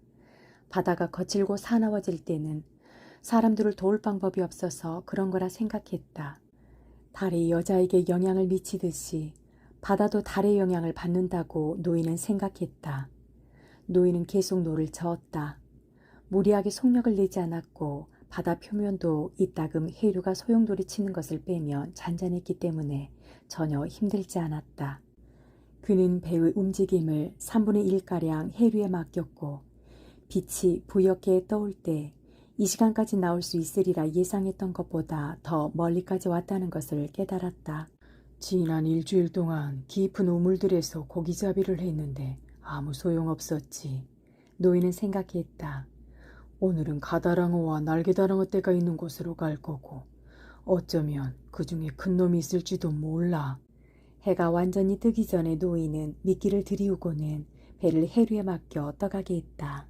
바다가 거칠고 사나워질 때는 사람들을 도울 방법이 없어서 그런 거라 생각했다. 달이 여자에게 영향을 미치듯이 바다도 달의 영향을 받는다고 노인은 생각했다. 노인은 계속 노를 저었다. 무리하게 속력을 내지 않았고 바다 표면도 이따금 해류가 소용돌이 치는 것을 빼면 잔잔했기 때문에 전혀 힘들지 않았다. 그는 배의 움직임을 3분의 1가량 해류에 맡겼고 빛이 부옇게 떠올 때 이 시간까지 나올 수 있으리라 예상했던 것보다 더 멀리까지 왔다는 것을 깨달았다. 지난 일주일 동안 깊은 우물들에서 고기잡이를 했는데 아무 소용없었지. 노인은 생각했다. 오늘은 가다랑어와 날개다랑어 떼가 있는 곳으로 갈 거고 어쩌면 그 중에 큰 놈이 있을지도 몰라. 해가 완전히 뜨기 전에 노인은 미끼를 들이우고는 배를 해류에 맡겨 떠가게 했다.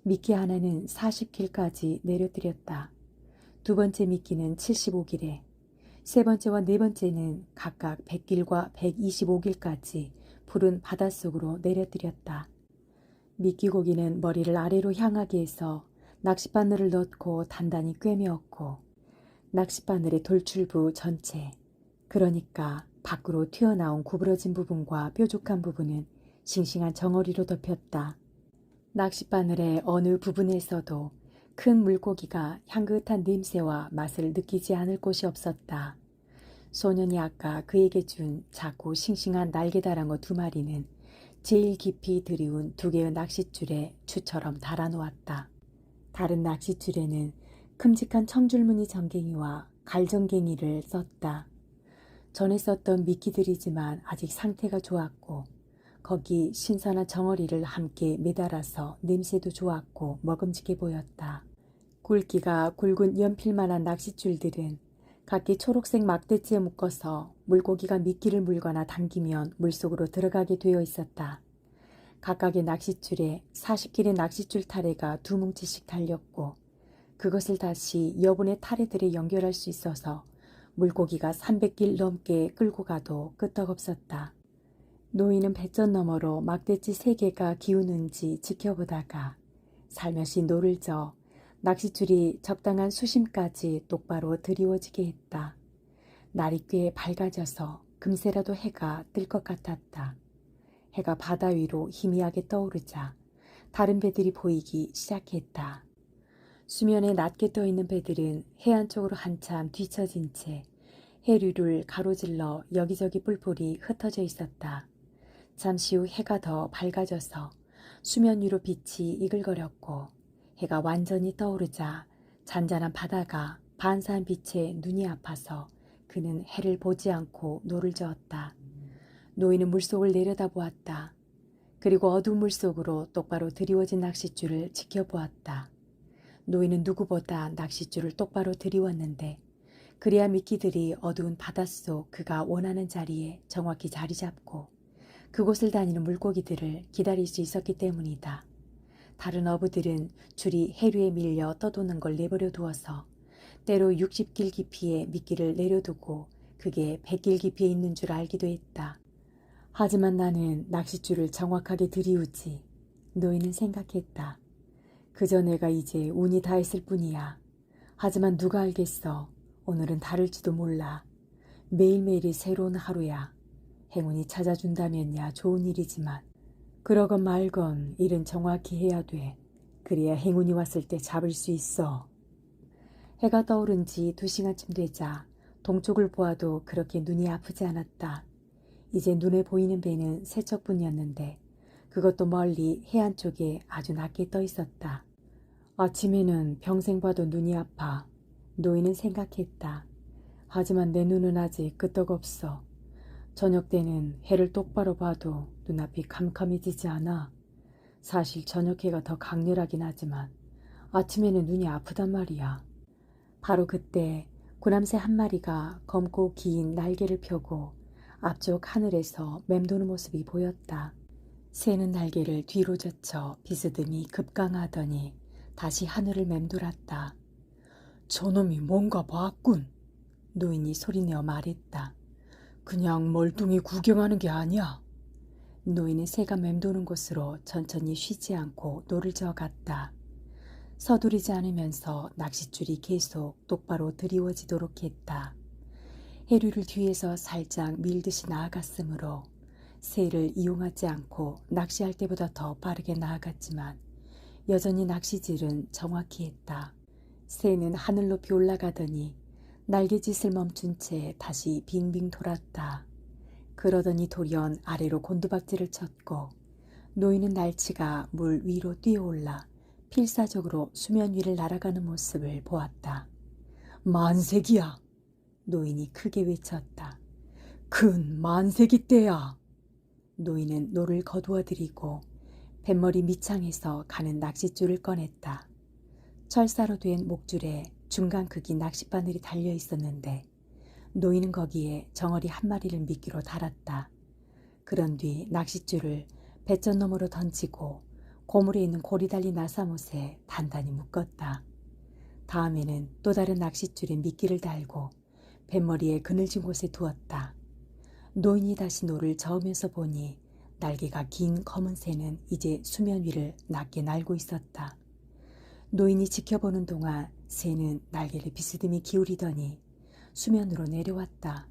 미끼 하나는 40길까지 내려뜨렸다. 두 번째 미끼는 75길에, 세 번째와 네 번째는 각각 100길과 125길까지 푸른 바닷속으로 내려뜨렸다. 미끼고기는 머리를 아래로 향하게 해서 낚싯바늘을 넣고 단단히 꿰매었고 낚싯바늘의 돌출부 전체, 그러니까 밖으로 튀어나온 구부러진 부분과 뾰족한 부분은 싱싱한 정어리로 덮였다. 낚싯바늘의 어느 부분에서도 큰 물고기가 향긋한 냄새와 맛을 느끼지 않을 곳이 없었다. 소년이 아까 그에게 준 작고 싱싱한 날개다랑어 2마리는 제일 깊이 들이운 2개의 낚싯줄에 추처럼 달아놓았다. 다른 낚싯줄에는 큼직한 청줄무늬 전갱이와 갈전갱이를 썼다. 전에 썼던 미끼들이지만 아직 상태가 좋았고 거기 신선한 정어리를 함께 매달아서 냄새도 좋았고 먹음직해 보였다. 굵기가 굵은 연필만한 낚싯줄들은 각기 초록색 막대지에 묶어서 물고기가 미끼를 물거나 당기면 물속으로 들어가게 되어 있었다. 각각의 낚싯줄에 40길의 낚싯줄 타래가 2뭉치씩 달렸고 그것을 다시 여분의 타래들에 연결할 수 있어서 물고기가 300길 넘게 끌고 가도 끄떡없었다. 노인은 배전 너머로 막대지 3개가 기우는지 지켜보다가 살며시 노를 저 낚싯줄이 적당한 수심까지 똑바로 드리워지게 했다. 날이 꽤 밝아져서 금세라도 해가 뜰 것 같았다. 해가 바다 위로 희미하게 떠오르자 다른 배들이 보이기 시작했다. 수면에 낮게 떠 있는 배들은 해안 쪽으로 한참 뒤처진 채 해류를 가로질러 여기저기 뿔뿔이 흩어져 있었다. 잠시 후 해가 더 밝아져서 수면 위로 빛이 이글거렸고 해가 완전히 떠오르자 잔잔한 바다가 반사한 빛에 눈이 아파서 그는 해를 보지 않고 노를 저었다. 노인은 물속을 내려다보았다. 그리고 어두운 물속으로 똑바로 드리워진 낚싯줄을 지켜보았다. 노인은 누구보다 낚싯줄을 똑바로 드리웠는데 그래야 미끼들이 어두운 바닷속 그가 원하는 자리에 정확히 자리 잡고 그곳을 다니는 물고기들을 기다릴 수 있었기 때문이다. 다른 어부들은 줄이 해류에 밀려 떠도는 걸 내버려 두어서 때로 60길 깊이의 미끼를 내려두고 그게 100길 깊이에 있는 줄 알기도 했다. 하지만 나는 낚싯줄을 정확하게 들이우지. 노인은 생각했다. 그저 내가 이제 운이 다했을 뿐이야. 하지만 누가 알겠어. 오늘은 다를지도 몰라. 매일매일이 새로운 하루야. 행운이 찾아준다면야 좋은 일이지만 그러건 말건 일은 정확히 해야 돼. 그래야 행운이 왔을 때 잡을 수 있어. 해가 떠오른 지 2시간쯤 되자 동쪽을 보아도 그렇게 눈이 아프지 않았다. 이제 눈에 보이는 배는 세 척뿐이었는데 그것도 멀리 해안 쪽에 아주 낮게 떠 있었다. 아침에는 평생 봐도 눈이 아파. 노인은 생각했다. 하지만 내 눈은 아직 끄떡없어. 저녁 때는 해를 똑바로 봐도 눈앞이 캄캄해지지 않아. 사실 저녁 해가 더 강렬하긴 하지만 아침에는 눈이 아프단 말이야. 바로 그때 구남새 한 마리가 검고 긴 날개를 펴고 앞쪽 하늘에서 맴도는 모습이 보였다. 새는 날개를 뒤로 젖혀 비스듬히 급강하더니 다시 하늘을 맴돌았다. 저놈이 뭔가 봤군. 노인이 소리내어 말했다. 그냥 멀뚱히 구경하는 게 아니야. 노인은 새가 맴도는 곳으로 천천히 쉬지 않고 노를 저어갔다. 서두르지 않으면서 낚싯줄이 계속 똑바로 드리워지도록 했다. 해류를 뒤에서 살짝 밀듯이 나아갔으므로 새를 이용하지 않고 낚시할 때보다 더 빠르게 나아갔지만 여전히 낚시질은 정확히 했다. 새는 하늘 높이 올라가더니 날개짓을 멈춘 채 다시 빙빙 돌았다. 그러더니 돌연 아래로 곤두박질을 쳤고 노인은 날치가 물 위로 뛰어올라 필사적으로 수면 위를 날아가는 모습을 보았다. 만세기야! 노인이 크게 외쳤다. 큰 만세기 때야! 노인은 노를 거두어 들이고 뱃머리 밑창에서 가는 낚싯줄을 꺼냈다. 철사로 된 목줄에 중간 크기 낚싯바늘이 달려 있었는데 노인은 거기에 정어리 한 마리를 미끼로 달았다. 그런 뒤 낚싯줄을 배전 너머로 던지고 고물에 있는 고리 달린 나사못에 단단히 묶었다. 다음에는 또 다른 낚싯줄에 미끼를 달고 뱃머리에 그늘진 곳에 두었다. 노인이 다시 노를 저으면서 보니 날개가 긴 검은 새는 이제 수면 위를 낮게 날고 있었다. 노인이 지켜보는 동안 새는 날개를 비스듬히 기울이더니 수면으로 내려왔다.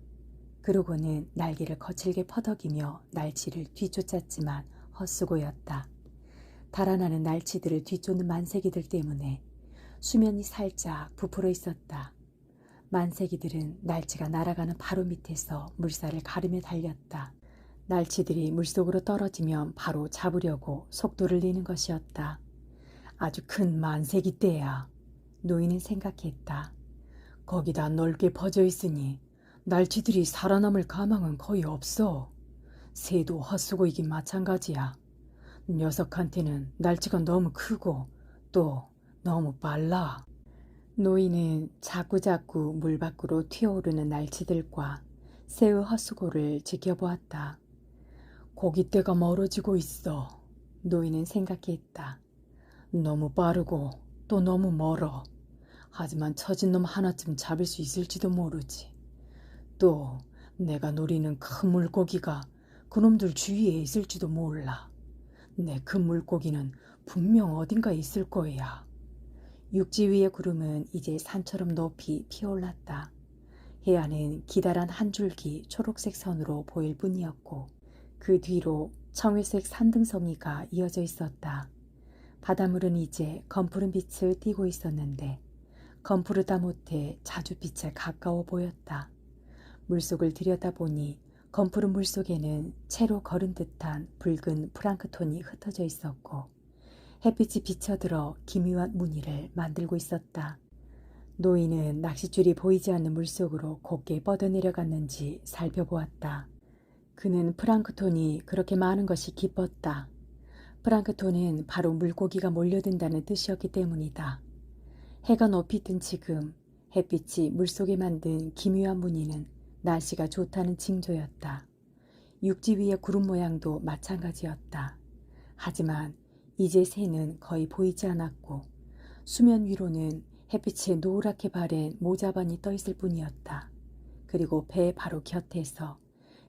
그러고는 날개를 거칠게 퍼덕이며 날치를 뒤쫓았지만 헛수고였다. 달아나는 날치들을 뒤쫓는 만세기들 때문에 수면이 살짝 부풀어 있었다. 만세기들은 날치가 날아가는 바로 밑에서 물살을 가르며 달렸다. 날치들이 물속으로 떨어지면 바로 잡으려고 속도를 내는 것이었다. 아주 큰 만세기 때야. 노인은 생각했다. 거기다 넓게 퍼져 있으니 날치들이 살아남을 가망은 거의 없어. 새도 헛수고이긴 마찬가지야. 녀석한테는 날치가 너무 크고 또 너무 빨라. 노인은 자꾸자꾸 물 밖으로 튀어오르는 날치들과 새의 헛수고를 지켜보았다. 고깃대가 멀어지고 있어. 노인은 생각했다. 너무 빠르고 또 너무 멀어. 하지만 처진 놈 하나쯤 잡을 수 있을지도 모르지. 또 내가 노리는 큰 물고기가 그놈들 주위에 있을지도 몰라. 내 큰 물고기는 분명 어딘가에 있을 거야. 육지 위의 구름은 이제 산처럼 높이 피어올랐다. 해안은 기다란 한 줄기 초록색 선으로 보일 뿐이었고 그 뒤로 청회색 산등성이가 이어져 있었다. 바닷물은 이제 검푸른 빛을 띠고 있었는데 검푸르다 못해 자줏빛에 가까워 보였다. 물속을 들여다보니 검푸른 물속에는 채로 걸은 듯한 붉은 플랑크톤이 흩어져 있었고 햇빛이 비쳐들어 기묘한 무늬를 만들고 있었다. 노인은 낚싯줄이 보이지 않는 물속으로 곱게 뻗어내려갔는지 살펴보았다. 그는 플랑크톤이 그렇게 많은 것이 기뻤다. 플랑크톤은 바로 물고기가 몰려든다는 뜻이었기 때문이다. 해가 높이 뜬 지금 햇빛이 물속에 만든 기묘한 무늬는 날씨가 좋다는 징조였다. 육지 위의 구름 모양도 마찬가지였다. 하지만 이제 새는 거의 보이지 않았고 수면 위로는 햇빛에 노랗게 바랜 모자반이 떠 있을 뿐이었다. 그리고 배 바로 곁에서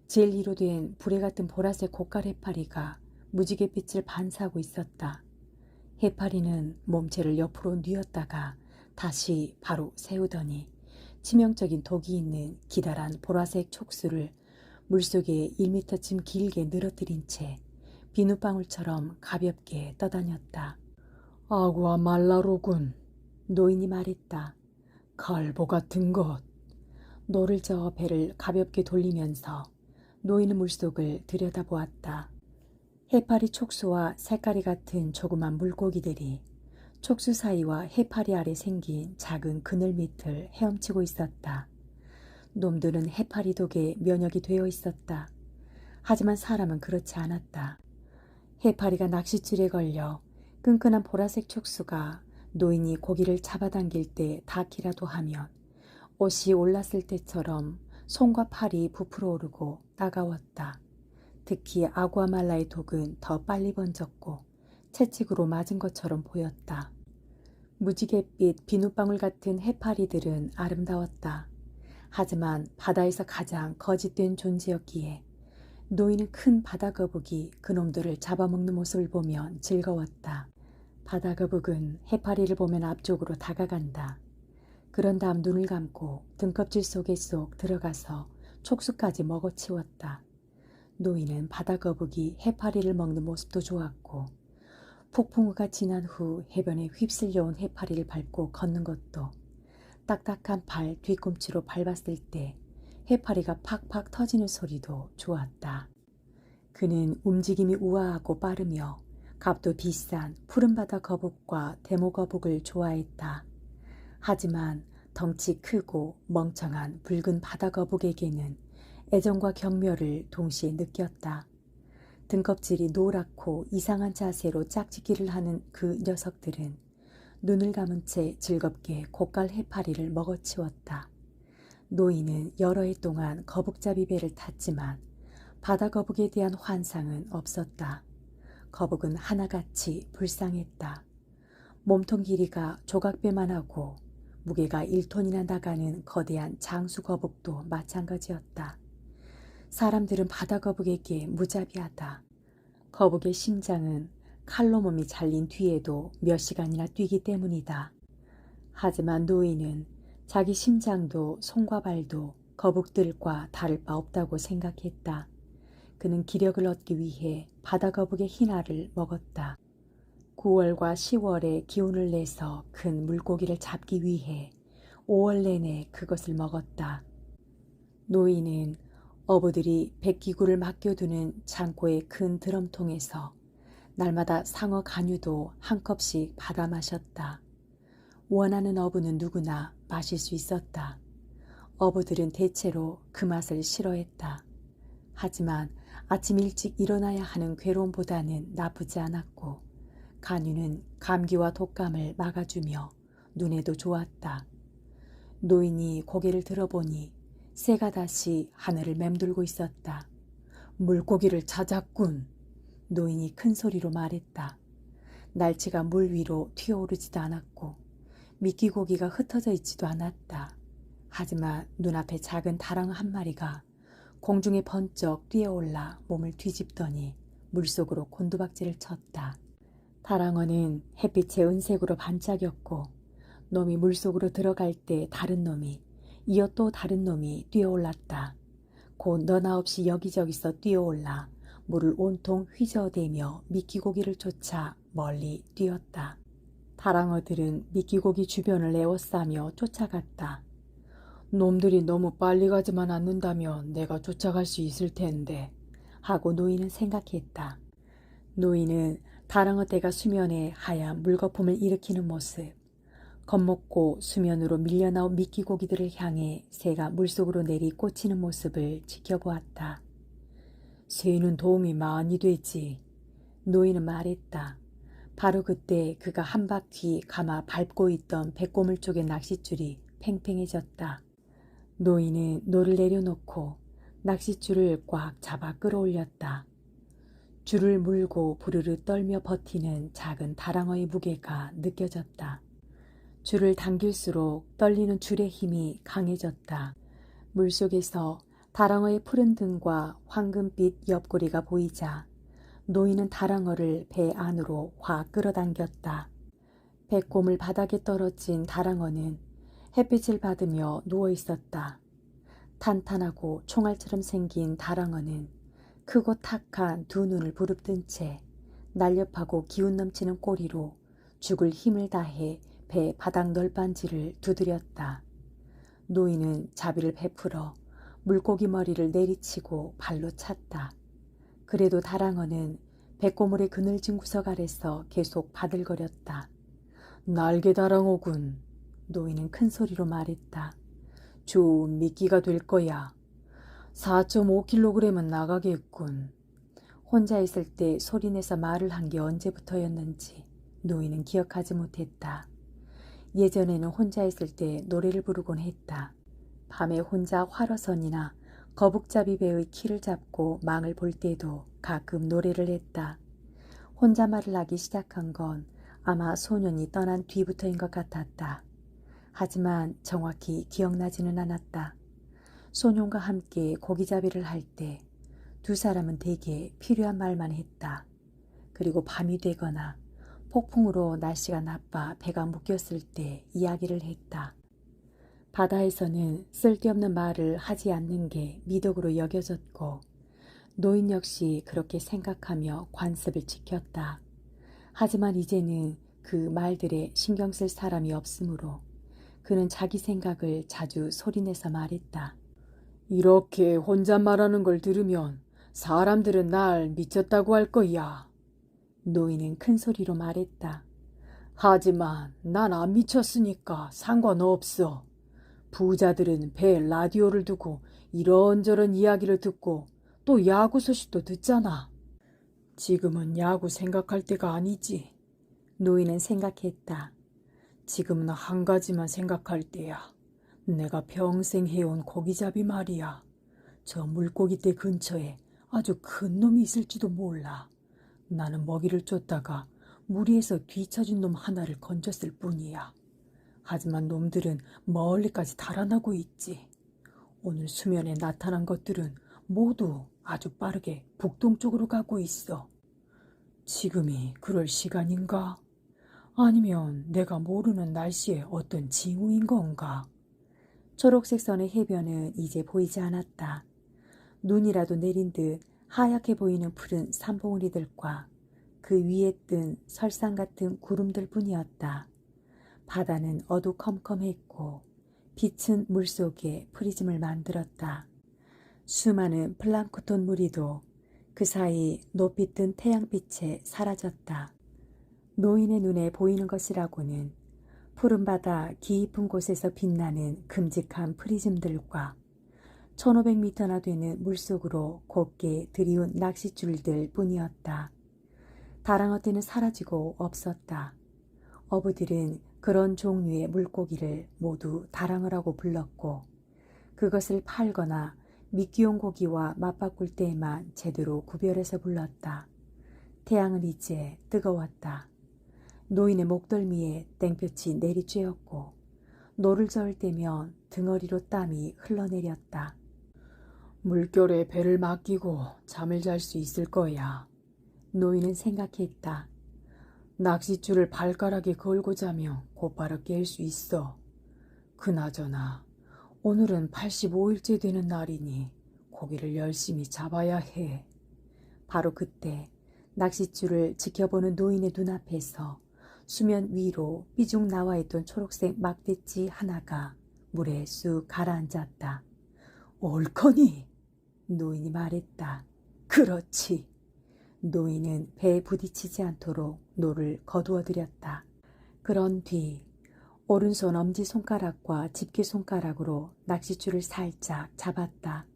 젤리로 된 불에 같은 보라색 고깔 해파리가 무지개 빛을 반사하고 있었다. 해파리는 몸체를 옆으로 뉘었다가 다시 바로 세우더니 치명적인 독이 있는 기다란 보라색 촉수를 물속에 1미터쯤 길게 늘어뜨린 채 비눗방울처럼 가볍게 떠다녔다. 아구아 말라로군. 노인이 말했다. 갈보 같은 것. 노를 저어 배를 가볍게 돌리면서 노인은 물속을 들여다보았다. 해파리 촉수와 색깔이 같은 조그만 물고기들이 촉수 사이와 해파리 아래 생긴 작은 그늘 밑을 헤엄치고 있었다. 놈들은 해파리 독에 면역이 되어 있었다. 하지만 사람은 그렇지 않았다. 해파리가 낚싯줄에 걸려 끈끈한 보라색 촉수가 노인이 고기를 잡아당길 때 닿기라도 하면 옷이 올랐을 때처럼 손과 팔이 부풀어 오르고 따가웠다. 특히 아구아말라의 독은 더 빨리 번졌고 채찍으로 맞은 것처럼 보였다. 무지갯빛 비눗방울 같은 해파리들은 아름다웠다. 하지만 바다에서 가장 거짓된 존재였기에 노인은 큰 바다거북이 그놈들을 잡아먹는 모습을 보면 즐거웠다. 바다거북은 해파리를 보면 앞쪽으로 다가간다. 그런 다음 눈을 감고 등껍질 속에 쏙 들어가서 촉수까지 먹어치웠다. 노인은 바다거북이 해파리를 먹는 모습도 좋았고 폭풍우가 지난 후 해변에 휩쓸려온 해파리를 밟고 걷는 것도 딱딱한 발 뒤꿈치로 밟았을 때 해파리가 팍팍 터지는 소리도 좋았다. 그는 움직임이 우아하고 빠르며 값도 비싼 푸른바다 거북과 대모거북을 좋아했다. 하지만 덩치 크고 멍청한 붉은 바다거북에게는 애정과 경멸을 동시에 느꼈다. 등껍질이 노랗고 이상한 자세로 짝짓기를 하는 그 녀석들은 눈을 감은 채 즐겁게 고깔 해파리를 먹어치웠다. 노인은 여러 해 동안 거북잡이 배를 탔지만 바다거북에 대한 환상은 없었다. 거북은 하나같이 불쌍했다. 몸통 길이가 조각배만 하고 무게가 1톤이나 나가는 거대한 장수거북도 마찬가지였다. 사람들은 바다거북에게 무자비하다. 거북의 심장은 칼로 몸이 잘린 뒤에도 몇 시간이나 뛰기 때문이다. 하지만 노인은 자기 심장도 손과 발도 거북들과 다를 바 없다고 생각했다. 그는 기력을 얻기 위해 바다거북의 흰알을 먹었다. 9월과 10월에 기운을 내서 큰 물고기를 잡기 위해 5월 내내 그것을 먹었다. 노인은 어부들이 백기구를 맡겨두는 창고의 큰 드럼통에서 날마다 상어 간유도 한 컵씩 받아 마셨다. 원하는 어부는 누구나 마실 수 있었다. 어부들은 대체로 그 맛을 싫어했다. 하지만 아침 일찍 일어나야 하는 괴로움보다는 나쁘지 않았고 간유는 감기와 독감을 막아주며 눈에도 좋았다. 노인이 고개를 들어보니 새가 다시 하늘을 맴돌고 있었다. 물고기를 찾았군. 노인이 큰 소리로 말했다. 날치가 물 위로 튀어오르지도 않았고 미끼고기가 흩어져 있지도 않았다. 하지만 눈앞에 작은 다랑어 한 마리가 공중에 번쩍 뛰어올라 몸을 뒤집더니 물속으로 곤두박질을 쳤다. 다랑어는 햇빛에 은색으로 반짝였고 놈이 물속으로 들어갈 때 다른 놈이, 이어 또 다른 놈이 뛰어올랐다. 곧 너나 없이 여기저기서 뛰어올라 물을 온통 휘저어대며 미끼고기를 쫓아 멀리 뛰었다. 다랑어들은 미끼고기 주변을 에워싸며 쫓아갔다. 놈들이 너무 빨리 가지만 않는다면 내가 쫓아갈 수 있을 텐데 하고 노인은 생각했다. 노인은 다랑어 떼가 수면에 하얀 물거품을 일으키는 모습, 겁먹고 수면으로 밀려나온 미끼고기들을 향해 새가 물속으로 내리 꽂히는 모습을 지켜보았다. 새는 도움이 많이 되지. 노인은 말했다. 바로 그때 그가 한 바퀴 감아 밟고 있던 백고물 쪽의 낚싯줄이 팽팽해졌다. 노인은 노를 내려놓고 낚싯줄을 꽉 잡아 끌어올렸다. 줄을 물고 부르르 떨며 버티는 작은 다랑어의 무게가 느껴졌다. 줄을 당길수록 떨리는 줄의 힘이 강해졌다. 물속에서 다랑어의 푸른 등과 황금빛 옆구리가 보이자 노인은 다랑어를 배 안으로 확 끌어당겼다. 배꼽을 바닥에 떨어진 다랑어는 햇빛을 받으며 누워 있었다. 탄탄하고 총알처럼 생긴 다랑어는 크고 탁한 두 눈을 부릅뜬 채 날렵하고 기운 넘치는 꼬리로 죽을 힘을 다해 배 바닥 널빤지를 두드렸다. 노인은 자비를 베풀어 물고기 머리를 내리치고 발로 찼다. 그래도 다랑어는 배꼽물의 그늘진 구석 아래서 계속 바들거렸다. 날개 다랑어군. 노인은 큰 소리로 말했다. 좋은 미끼가 될 거야. 4.5kg은 나가겠군. 혼자 있을 때 소리내서 말을 한 게 언제부터였는지 노인은 기억하지 못했다. 예전에는 혼자 있을 때 노래를 부르곤 했다. 밤에 혼자 활어선이나 거북잡이 배의 키를 잡고 망을 볼 때도 가끔 노래를 했다. 혼잣말을 하기 시작한 건 아마 소년이 떠난 뒤부터인 것 같았다. 하지만 정확히 기억나지는 않았다. 소년과 함께 고기잡이를 할 때 두 사람은 대개 필요한 말만 했다. 그리고 밤이 되거나 폭풍으로 날씨가 나빠 배가 묶였을 때 이야기를 했다. 바다에서는 쓸데없는 말을 하지 않는 게 미덕으로 여겨졌고 노인 역시 그렇게 생각하며 관습을 지켰다. 하지만 이제는 그 말들에 신경 쓸 사람이 없으므로 그는 자기 생각을 자주 소리내서 말했다. 이렇게 혼잣말하는 걸 들으면 사람들은 날 미쳤다고 할 거야. 노인은 큰 소리로 말했다. 하지만 난 안 미쳤으니까 상관없어. 부자들은 배에 라디오를 두고 이런저런 이야기를 듣고 또 야구 소식도 듣잖아. 지금은 야구 생각할 때가 아니지. 노인은 생각했다. 지금은 한 가지만 생각할 때야. 내가 평생 해온 고기잡이 말이야. 저 물고기떼 근처에 아주 큰 놈이 있을지도 몰라. 나는 먹이를 쫓다가 무리해서 뒤처진 놈 하나를 건졌을 뿐이야. 하지만 놈들은 멀리까지 달아나고 있지. 오늘 수면에 나타난 것들은 모두 아주 빠르게 북동쪽으로 가고 있어. 지금이 그럴 시간인가? 아니면 내가 모르는 날씨의 어떤 징후인 건가? 초록색 선의 해변은 이제 보이지 않았다. 눈이라도 내린 듯 하얗게 보이는 푸른 산봉우리들과 그 위에 뜬 설상 같은 구름들 뿐이었다. 바다는 어두컴컴했고 빛은 물속에 프리즘을 만들었다. 수많은 플랑크톤 무리도 그 사이 높이 뜬 태양빛에 사라졌다. 노인의 눈에 보이는 것이라고는 푸른 바다 깊은 곳에서 빛나는 큼직한 프리즘들과 1500m나 되는 물속으로 곱게 들이운 낚싯줄들 뿐이었다. 다랑어떼는 사라지고 없었다. 어부들은 그런 종류의 물고기를 모두 다랑어라고 불렀고 그것을 팔거나 미끼용 고기와 맞바꿀 때에만 제대로 구별해서 불렀다. 태양은 이제 뜨거웠다. 노인의 목덜미에 땡볕이 내리쬐었고 노를 저을 때면 등허리로 땀이 흘러내렸다. 물결에 배를 맡기고 잠을 잘 수 있을 거야. 노인은 생각했다. 낚싯줄을 발가락에 걸고 자면 곧바로 깰 수 있어. 그나저나 오늘은 85일째 되는 날이니 고기를 열심히 잡아야 해. 바로 그때 낚싯줄을 지켜보는 노인의 눈앞에서 수면 위로 삐죽 나와 있던 초록색 막대치 하나가 물에 쑥 가라앉았다. 옳거니, 노인이 말했다. 그렇지. 노인은 배에 부딪히지 않도록 노를 거두어들였다. 그런 뒤 오른손 엄지손가락과 집게손가락으로 낚싯줄을 살짝 잡았다.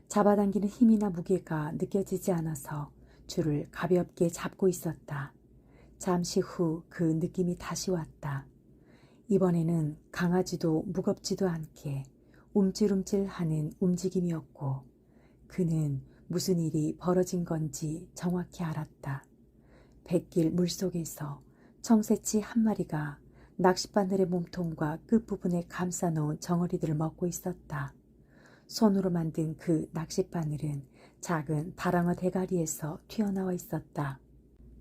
잡아당기는 힘이나 무게가 느껴지지 않아서 줄을 가볍게 잡고 있었다. 잠시 후 그 느낌이 다시 왔다. 이번에는 강하지도 무겁지도 않게 움찔움찔하는 움직임이었고 그는 무슨 일이 벌어진 건지 정확히 알았다. 뱃길 물속에서 청새치 한 마리가 낚싯바늘의 몸통과 끝부분에 감싸놓은 정어리들을 먹고 있었다. 손으로 만든 그 낚싯바늘은 작은 다랑어 대가리에서 튀어나와 있었다.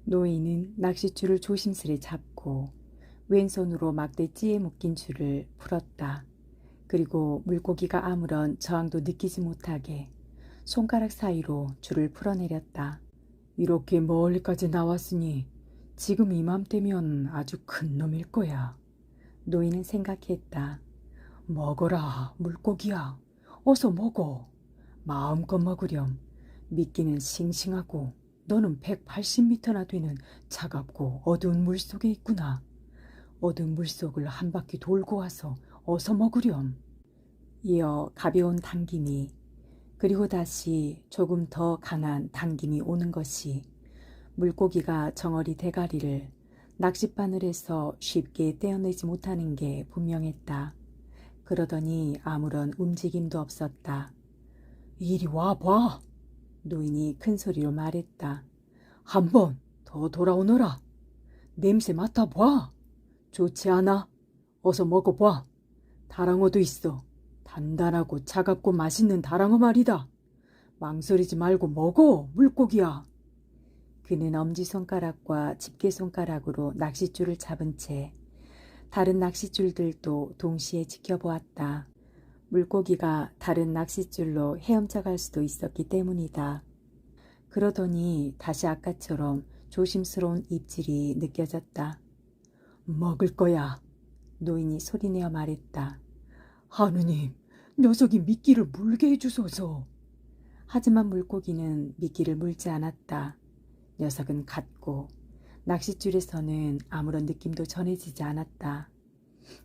노인은 낚싯줄을 조심스레 잡고 왼손으로 막대찌에 묶인 줄을 풀었다. 그리고 물고기가 아무런 저항도 느끼지 못하게 손가락 사이로 줄을 풀어내렸다. 이렇게 멀리까지 나왔으니 지금 이맘때면 아주 큰 놈일 거야. 노인은 생각했다. 먹어라, 물고기야. 어서 먹어. 마음껏 먹으렴. 미끼는 싱싱하고 너는 180m나 되는 차갑고 어두운 물속에 있구나. 어두운 물속을 한 바퀴 돌고 와서 어서 먹으렴. 이어 가벼운 당김이 그리고 다시 조금 더 강한 당김이 오는 것이 물고기가 정어리 대가리를 낚싯바늘에서 쉽게 떼어내지 못하는 게 분명했다. 그러더니 아무런 움직임도 없었다. 이리 와봐. 노인이 큰 소리로 말했다. 한 번 더 돌아오너라. 냄새 맡아봐. 좋지 않아? 어서 먹어봐. 다랑어도 있어. 단단하고 차갑고 맛있는 다랑어 말이다. 망설이지 말고 먹어, 물고기야. 그는 엄지손가락과 집게손가락으로 낚싯줄을 잡은 채 다른 낚싯줄들도 동시에 지켜보았다. 물고기가 다른 낚싯줄로 헤엄쳐 갈 수도 있었기 때문이다. 그러더니 다시 아까처럼 조심스러운 입질이 느껴졌다. 먹을 거야. 노인이 소리내어 말했다. 하느님, 녀석이 미끼를 물게 해주소서. 하지만 물고기는 미끼를 물지 않았다. 녀석은 갔고 낚싯줄에서는 아무런 느낌도 전해지지 않았다.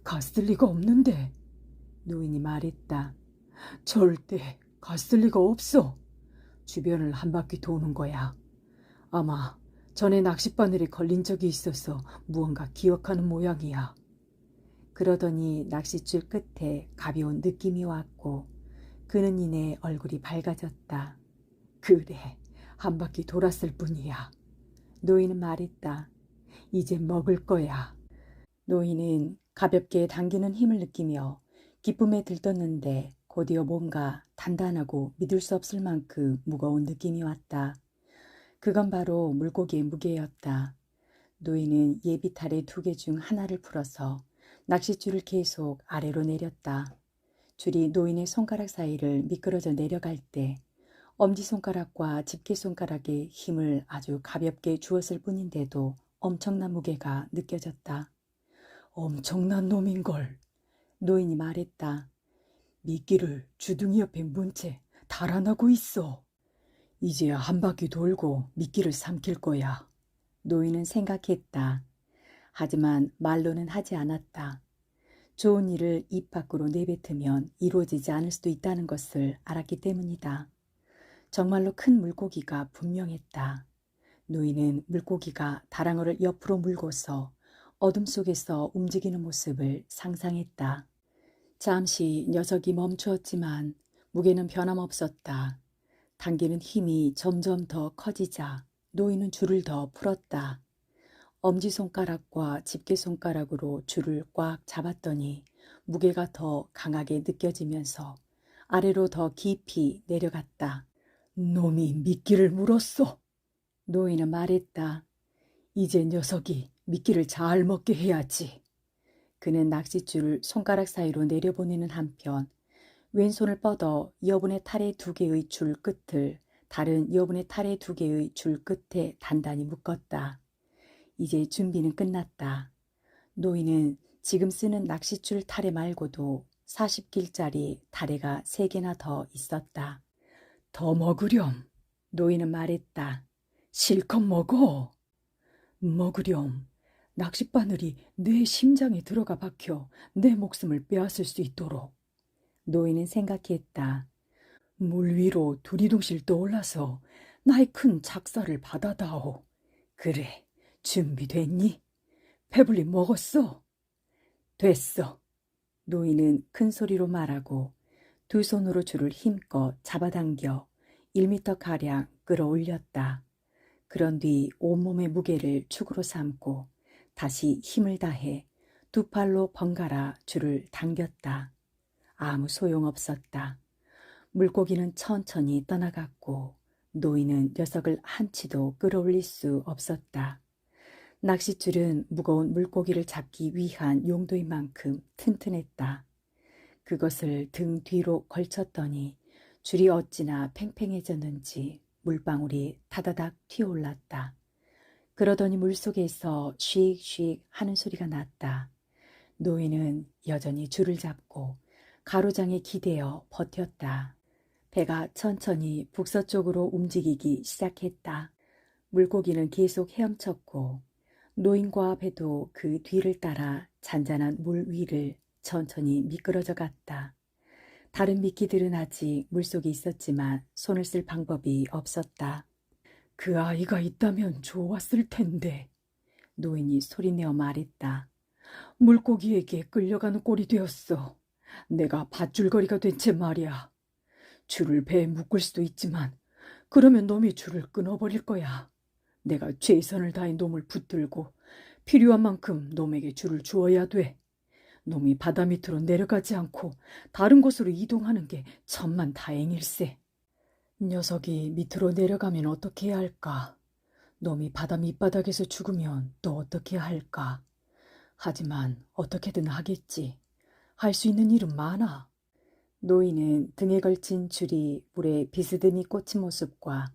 갔을 리가 없는데. 노인이 말했다. 절대 갔을 리가 없어. 주변을 한 바퀴 도는 거야. 아마 전에 낚싯바늘에 걸린 적이 있어서 무언가 기억하는 모양이야. 그러더니 낚싯줄 끝에 가벼운 느낌이 왔고 그는 이내 얼굴이 밝아졌다. 그래, 한 바퀴 돌았을 뿐이야. 노인은 말했다. 이제 먹을 거야. 노인은 가볍게 당기는 힘을 느끼며 기쁨에 들떴는데 곧이어 뭔가 단단하고 믿을 수 없을 만큼 무거운 느낌이 왔다. 그건 바로 물고기의 무게였다. 노인은 예비탈의 2개 중 하나를 풀어서 낚싯줄을 계속 아래로 내렸다. 줄이 노인의 손가락 사이를 미끄러져 내려갈 때 엄지손가락과 집게손가락에 힘을 아주 가볍게 주었을 뿐인데도 엄청난 무게가 느껴졌다. 엄청난 놈인걸. 노인이 말했다. 미끼를 주둥이 옆에 문 채 달아나고 있어. 이제야 한 바퀴 돌고 미끼를 삼킬 거야. 노인은 생각했다. 하지만 말로는 하지 않았다. 좋은 일을 입 밖으로 내뱉으면 이루어지지 않을 수도 있다는 것을 알았기 때문이다. 정말로 큰 물고기가 분명했다. 노인은 물고기가 다랑어를 옆으로 물고서 어둠 속에서 움직이는 모습을 상상했다. 잠시 녀석이 멈추었지만 무게는 변함없었다. 당기는 힘이 점점 더 커지자 노인은 줄을 더 풀었다. 엄지손가락과 집게손가락으로 줄을 꽉 잡았더니 무게가 더 강하게 느껴지면서 아래로 더 깊이 내려갔다. 놈이 미끼를 물었어. 노인은 말했다. 이제 녀석이 미끼를 잘 먹게 해야지. 그는 낚싯줄을 손가락 사이로 내려보내는 한편 왼손을 뻗어 여분의 탈의 2개의 줄 끝을 다른 여분의 탈의 2개의 줄 끝에 단단히 묶었다. 이제 준비는 끝났다. 노인은 지금 쓰는 낚싯줄 타래 말고도 40길짜리 타래가 3개나 더 있었다. 더 먹으렴. 노인은 말했다. 실컷 먹어. 먹으렴. 낚싯바늘이 내 심장에 들어가 박혀 내 목숨을 빼앗을 수 있도록. 노인은 생각했다. 물 위로 두리둥실 떠올라서 나의 큰 작사를 받아다오. 그래, 준비됐니? 배불리 먹었어? 됐어. 노인은 큰 소리로 말하고 2손으로 줄을 힘껏 잡아당겨 1미터가량 끌어올렸다. 그런 뒤 온몸의 무게를 축으로 삼고 다시 힘을 다해 2팔로 번갈아 줄을 당겼다. 아무 소용없었다. 물고기는 천천히 떠나갔고 노인은 녀석을 한치도 끌어올릴 수 없었다. 낚싯줄은 무거운 물고기를 잡기 위한 용도인 만큼 튼튼했다. 그것을 등 뒤로 걸쳤더니 줄이 어찌나 팽팽해졌는지 물방울이 타다닥 튀어올랐다. 그러더니 물속에서 쉬익쉬익 하는 소리가 났다. 노인은 여전히 줄을 잡고 가로장에 기대어 버텼다. 배가 천천히 북서쪽으로 움직이기 시작했다. 물고기는 계속 헤엄쳤고 노인과 배도 그 뒤를 따라 잔잔한 물 위를 천천히 미끄러져 갔다. 다른 미끼들은 아직 물속에 있었지만 손을 쓸 방법이 없었다. 그 아이가 있다면 좋았을 텐데. 노인이 소리내어 말했다. 물고기에게 끌려가는 꼴이 되었어. 내가 밧줄거리가 된 채 말이야. 줄을 배에 묶을 수도 있지만 그러면 놈이 줄을 끊어버릴 거야. 내가 최선을 다해 놈을 붙들고 필요한 만큼 놈에게 줄을 주어야 돼. 놈이 바다 밑으로 내려가지 않고 다른 곳으로 이동하는 게 천만 다행일세. 녀석이 밑으로 내려가면 어떻게 해야 할까? 놈이 바다 밑바닥에서 죽으면 또 어떻게 해야 할까? 하지만 어떻게든 하겠지. 할 수 있는 일은 많아. 노인은 등에 걸친 줄이 물에 비스듬히 꽂힌 모습과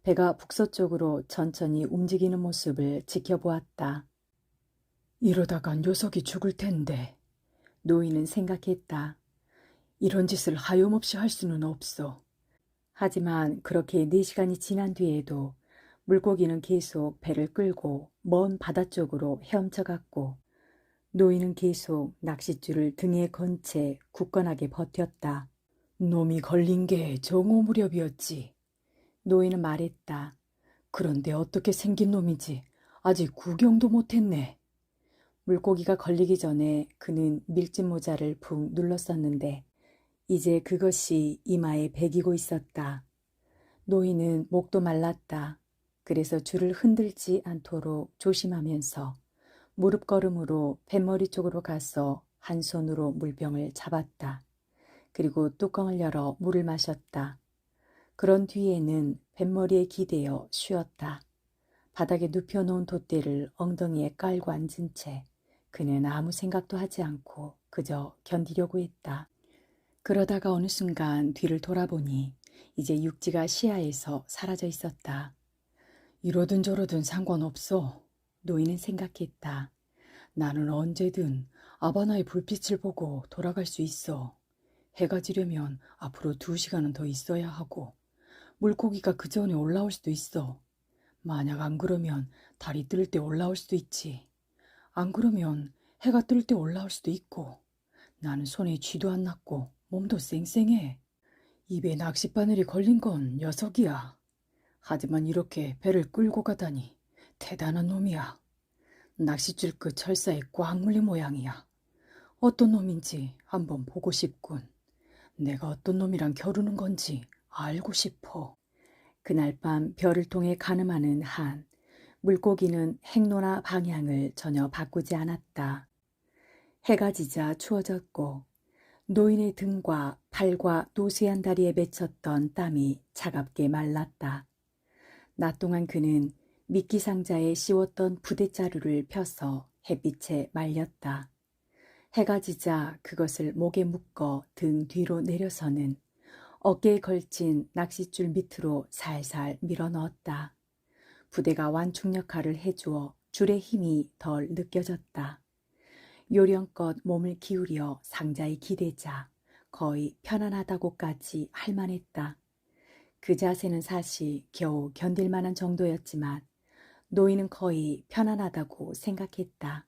배가 북서쪽으로 천천히 움직이는 모습을 지켜보았다. 이러다가 녀석이 죽을 텐데. 노인은 생각했다. 이런 짓을 하염없이 할 수는 없어. 하지만 그렇게 4시간이 지난 뒤에도 물고기는 계속 배를 끌고 먼 바다 쪽으로 헤엄쳐갔고 노인은 계속 낚싯줄을 등에 건 채 굳건하게 버텼다. 놈이 걸린 게 정오 무렵이었지. 노인은 말했다. 그런데 어떻게 생긴 놈인지 아직 구경도 못했네. 물고기가 걸리기 전에 그는 밀짚 모자를 푹 눌렀었는데 이제 그것이 이마에 배기고 있었다. 노인은 목도 말랐다. 그래서 줄을 흔들지 않도록 조심하면서 무릎 걸음으로 뱃머리 쪽으로 가서 한 손으로 물병을 잡았다. 그리고 뚜껑을 열어 물을 마셨다. 그런 뒤에는 뱃머리에 기대어 쉬었다. 바닥에 눕혀놓은 돛대를 엉덩이에 깔고 앉은 채 그는 아무 생각도 하지 않고 그저 견디려고 했다. 그러다가 어느 순간 뒤를 돌아보니 이제 육지가 시야에서 사라져 있었다. 이러든 저러든 상관없어. 노인은 생각했다. 나는 언제든 아바나의 불빛을 보고 돌아갈 수 있어. 해가 지려면 앞으로 2시간은 더 있어야 하고 물고기가 그 전에 올라올 수도 있어. 만약 안 그러면 달이 뜰 때 올라올 수도 있지. 안 그러면 해가 뜰 때 올라올 수도 있고. 나는 손에 쥐도 안 났고 몸도 쌩쌩해. 입에 낚싯바늘이 걸린 건 녀석이야. 하지만 이렇게 배를 끌고 가다니 대단한 놈이야. 낚싯줄 끝 철사에 꽉 물린 모양이야. 어떤 놈인지 한번 보고 싶군. 내가 어떤 놈이랑 겨루는 건지 알고 싶어. 그날 밤 별을 통해 가늠하는 한 물고기는 행로나 방향을 전혀 바꾸지 않았다. 해가 지자 추워졌고 노인의 등과 팔과 노쇠한 다리에 맺혔던 땀이 차갑게 말랐다. 낮 동안 그는 미끼 상자에 씌웠던 부대자루를 펴서 햇빛에 말렸다. 해가 지자 그것을 목에 묶어 등 뒤로 내려서는 어깨에 걸친 낚싯줄 밑으로 살살 밀어 넣었다. 부대가 완충 역할을 해주어 줄의 힘이 덜 느껴졌다. 요령껏 몸을 기울여 상자에 기대자 거의 편안하다고까지 할 만했다. 그 자세는 사실 겨우 견딜 만한 정도였지만 노인은 거의 편안하다고 생각했다.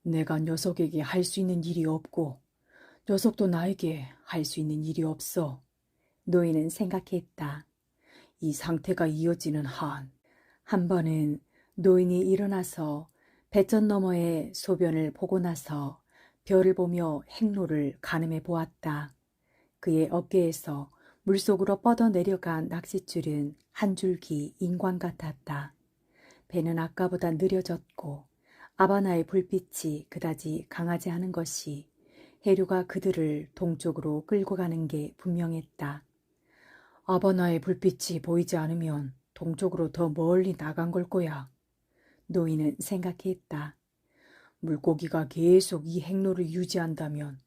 내가 녀석에게 할 수 있는 일이 없고 녀석도 나에게 할 수 있는 일이 없어. 노인은 생각했다. 이 상태가 이어지는 한 번은 노인이 일어나서 배전 너머의 소변을 보고 나서 별을 보며 행로를 가늠해 보았다. 그의 어깨에서 물속으로 뻗어 내려간 낚싯줄은 한 줄기 인광 같았다. 배는 아까보다 느려졌고 아바나의 불빛이 그다지 강하지 않은 것이 해류가 그들을 동쪽으로 끌고 가는 게 분명했다. 아바나의 불빛이 보이지 않으면 동쪽으로 더 멀리 나간 걸 거야. 노인은 생각했다. 물고기가 계속 이 행로를 유지한다면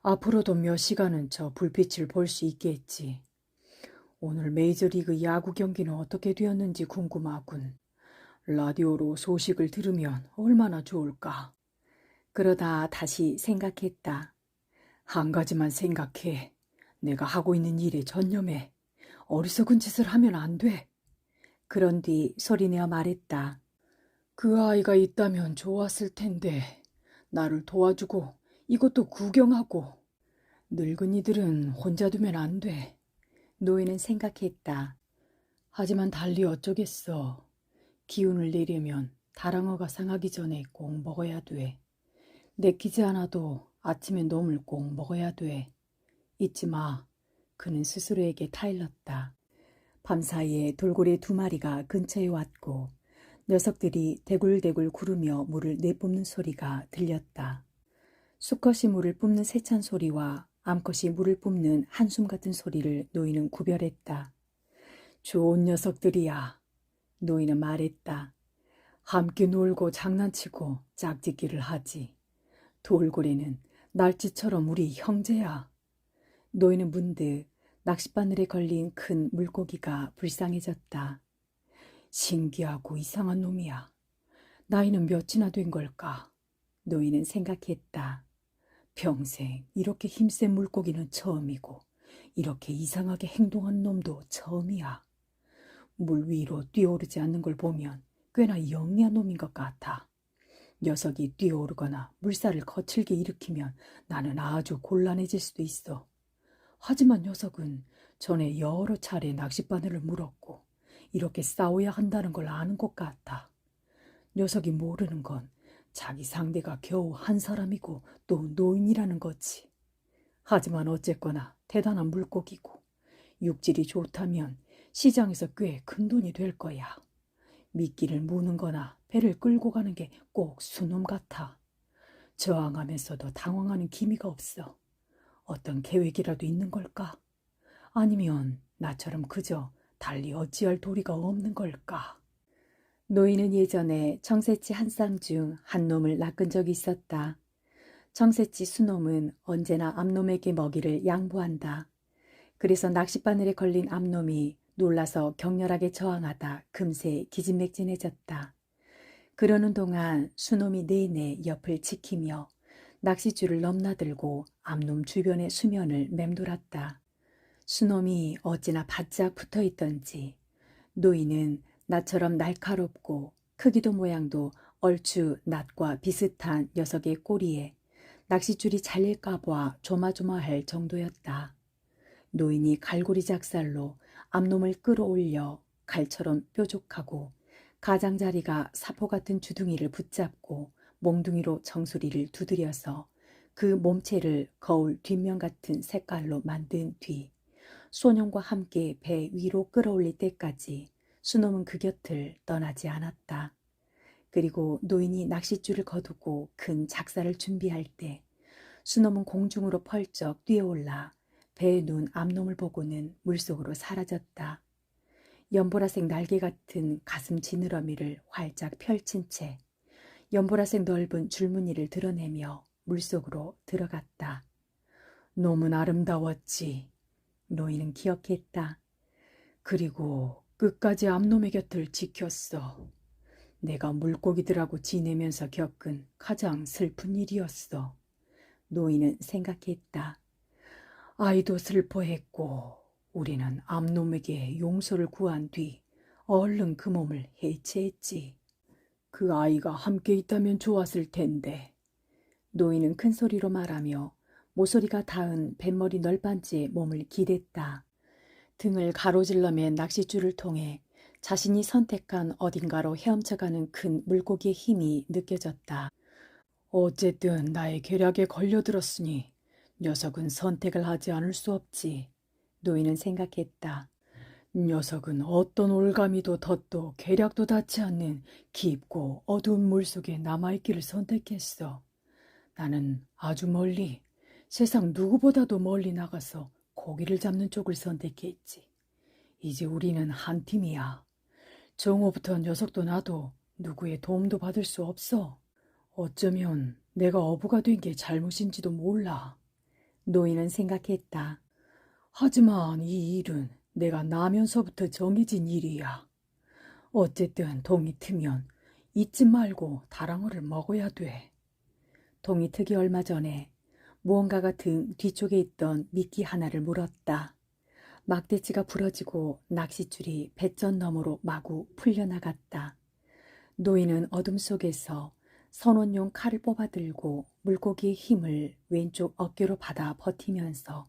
앞으로도 몇 시간은 저 불빛을 볼 수 있겠지. 오늘 메이저리그 야구 경기는 어떻게 되었는지 궁금하군. 라디오로 소식을 들으면 얼마나 좋을까. 그러다 다시 생각했다. 한 가지만 생각해. 내가 하고 있는 일에 전념해. 어리석은 짓을 하면 안 돼. 그런 뒤 소리내어 말했다. 그 아이가 있다면 좋았을 텐데 나를 도와주고 이것도 구경하고. 늙은이들은 혼자 두면 안 돼. 노인은 생각했다. 하지만 달리 어쩌겠어. 기운을 내려면 다랑어가 상하기 전에 꼭 먹어야 돼. 내키지 않아도 아침에 놈을 꼭 먹어야 돼. 잊지 마. 그는 스스로에게 타일렀다. 밤사이에 돌고래 2마리가 근처에 왔고 녀석들이 대굴대굴 구르며 물을 내뿜는 소리가 들렸다. 수컷이 물을 뿜는 세찬 소리와 암컷이 물을 뿜는 한숨 같은 소리를 노인은 구별했다. 좋은 녀석들이야. 노인은 말했다. 함께 놀고 장난치고 짝짓기를 하지. 돌고래는 날치처럼 우리 형제야. 노인은 문득 낚싯바늘에 걸린 큰 물고기가 불쌍해졌다. 신기하고 이상한 놈이야. 나이는 몇이나 된 걸까? 노인은 생각했다. 평생 이렇게 힘센 물고기는 처음이고 이렇게 이상하게 행동한 놈도 처음이야. 물 위로 뛰어오르지 않는 걸 보면 꽤나 영리한 놈인 것 같아. 녀석이 뛰어오르거나 물살을 거칠게 일으키면 나는 아주 곤란해질 수도 있어. 하지만 녀석은 전에 여러 차례 낚싯바늘을 물었고 이렇게 싸워야 한다는 걸 아는 것 같아. 녀석이 모르는 건 자기 상대가 겨우 한 사람이고 또 노인이라는 거지. 하지만 어쨌거나 대단한 물고기고 육질이 좋다면 시장에서 꽤 큰 돈이 될 거야. 미끼를 무는 거나 배를 끌고 가는 게 꼭 수놈 같아. 저항하면서도 당황하는 기미가 없어. 어떤 계획이라도 있는 걸까? 아니면 나처럼 그저 달리 어찌할 도리가 없는 걸까? 노인은 예전에 청새치 한 쌍 중 한 놈을 낚은 적이 있었다. 청새치 수놈은 언제나 암놈에게 먹이를 양보한다. 그래서 낚싯바늘에 걸린 암놈이 놀라서 격렬하게 저항하다 금세 기진맥진해졌다. 그러는 동안 수놈이 내내 옆을 지키며 낚싯줄을 넘나들고 암놈 주변의 수면을 맴돌았다. 수놈이 어찌나 바짝 붙어있던지 노인은 나처럼 날카롭고 크기도 모양도 얼추 낫과 비슷한 녀석의 꼬리에 낚싯줄이 잘릴까 봐 조마조마할 정도였다. 노인이 갈고리 작살로 암놈을 끌어올려 칼처럼 뾰족하고 가장자리가 사포 같은 주둥이를 붙잡고 몽둥이로 정수리를 두드려서 그 몸체를 거울 뒷면 같은 색깔로 만든 뒤 소년과 함께 배 위로 끌어올릴 때까지 수놈은 그 곁을 떠나지 않았다. 그리고 노인이 낚싯줄을 거두고 큰 작사를 준비할 때 수놈은 공중으로 펄쩍 뛰어올라 배에 누운 암놈을 보고는 물속으로 사라졌다. 연보라색 날개 같은 가슴 지느러미를 활짝 펼친 채 연보라색 넓은 줄무늬를 드러내며 물속으로 들어갔다. 너무 아름다웠지. 노인은 기억했다. 그리고 끝까지 암놈의 곁을 지켰어. 내가 물고기들하고 지내면서 겪은 가장 슬픈 일이었어. 노인은 생각했다. 아이도 슬퍼했고 우리는 암놈에게 용서를 구한 뒤 얼른 그 몸을 해체했지. 그 아이가 함께 있다면 좋았을 텐데. 노인은 큰 소리로 말하며 모서리가 닿은 뱃머리 널빤지에 몸을 기댔다. 등을 가로질러 맨 낚싯줄을 통해 자신이 선택한 어딘가로 헤엄쳐가는 큰 물고기의 힘이 느껴졌다. 어쨌든 나의 계략에 걸려들었으니 녀석은 선택을 하지 않을 수 없지. 노인은 생각했다. 녀석은 어떤 올가미도 덧도 계략도 닿지 않는 깊고 어두운 물속에 남아있기를 선택했어. 나는 아주 멀리, 세상 누구보다도 멀리 나가서 고기를 잡는 쪽을 선택했지. 이제 우리는 한 팀이야. 정오부터 녀석도 나도 누구의 도움도 받을 수 없어. 어쩌면 내가 어부가 된 게 잘못인지도 몰라. 노인은 생각했다. 하지만 이 일은 내가 나면서부터 정해진 일이야. 어쨌든 동이 트면 잊지 말고 다랑어를 먹어야 돼. 동이 트기 얼마 전에 무언가가 등 뒤쪽에 있던 미끼 하나를 물었다. 막대치가 부러지고 낚싯줄이 배전 너머로 마구 풀려나갔다. 노인은 어둠 속에서 선원용 칼을 뽑아들고 물고기의 힘을 왼쪽 어깨로 받아 버티면서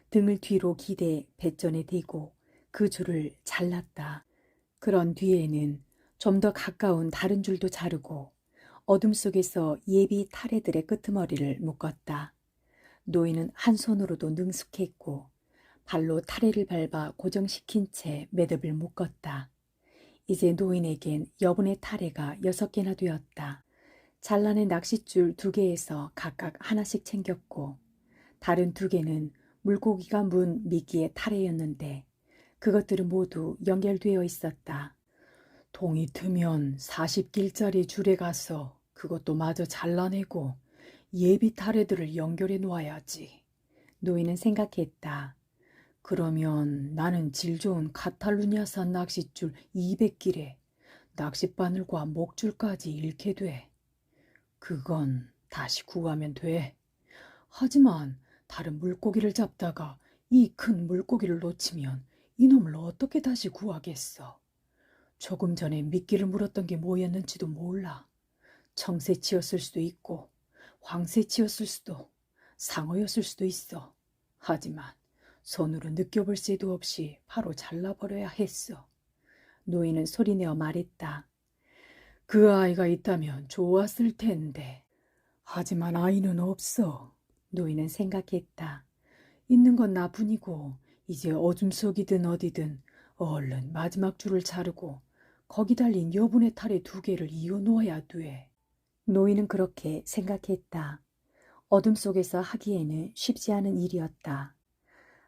등을 뒤로 기대 배전에 대고 그 줄을 잘랐다. 그런 뒤에는 좀 더 가까운 다른 줄도 자르고 어둠 속에서 예비 타래들의 끄트머리를 묶었다. 노인은 한 손으로도 능숙했고 발로 타래를 밟아 고정시킨 채 매듭을 묶었다. 이제 노인에겐 여분의 타래가 6개나 되었다. 잘라낸 낚싯줄 2개에서 각각 하나씩 챙겼고 다른 2개는 물고기가 문 미끼의 타래였는데 그것들은 모두 연결되어 있었다. 동이 트면 40길짜리 줄에 가서 그것도 마저 잘라내고 예비 타래들을 연결해 놓아야지. 노인은 생각했다. 그러면 나는 질 좋은 카탈루냐산 낚싯줄 200길에 낚싯바늘과 목줄까지 잃게 돼. 그건 다시 구하면 돼. 하지만 다른 물고기를 잡다가 이 큰 물고기를 놓치면 이놈을 어떻게 다시 구하겠어. 조금 전에 미끼를 물었던 게 뭐였는지도 몰라. 청새치였을 수도 있고 황새치였을 수도 상어였을 수도 있어. 하지만 손으로 느껴볼 새도 없이 바로 잘라버려야 했어. 노인은 소리내어 말했다. 그 아이가 있다면 좋았을 텐데. 하지만 아이는 없어. 노인은 생각했다. 있는 건 나뿐이고 이제 어둠 속이든 어디든 얼른 마지막 줄을 자르고 거기 달린 여분의 타래 2개를 이어 놓아야 돼. 노인은 그렇게 생각했다. 어둠 속에서 하기에는 쉽지 않은 일이었다.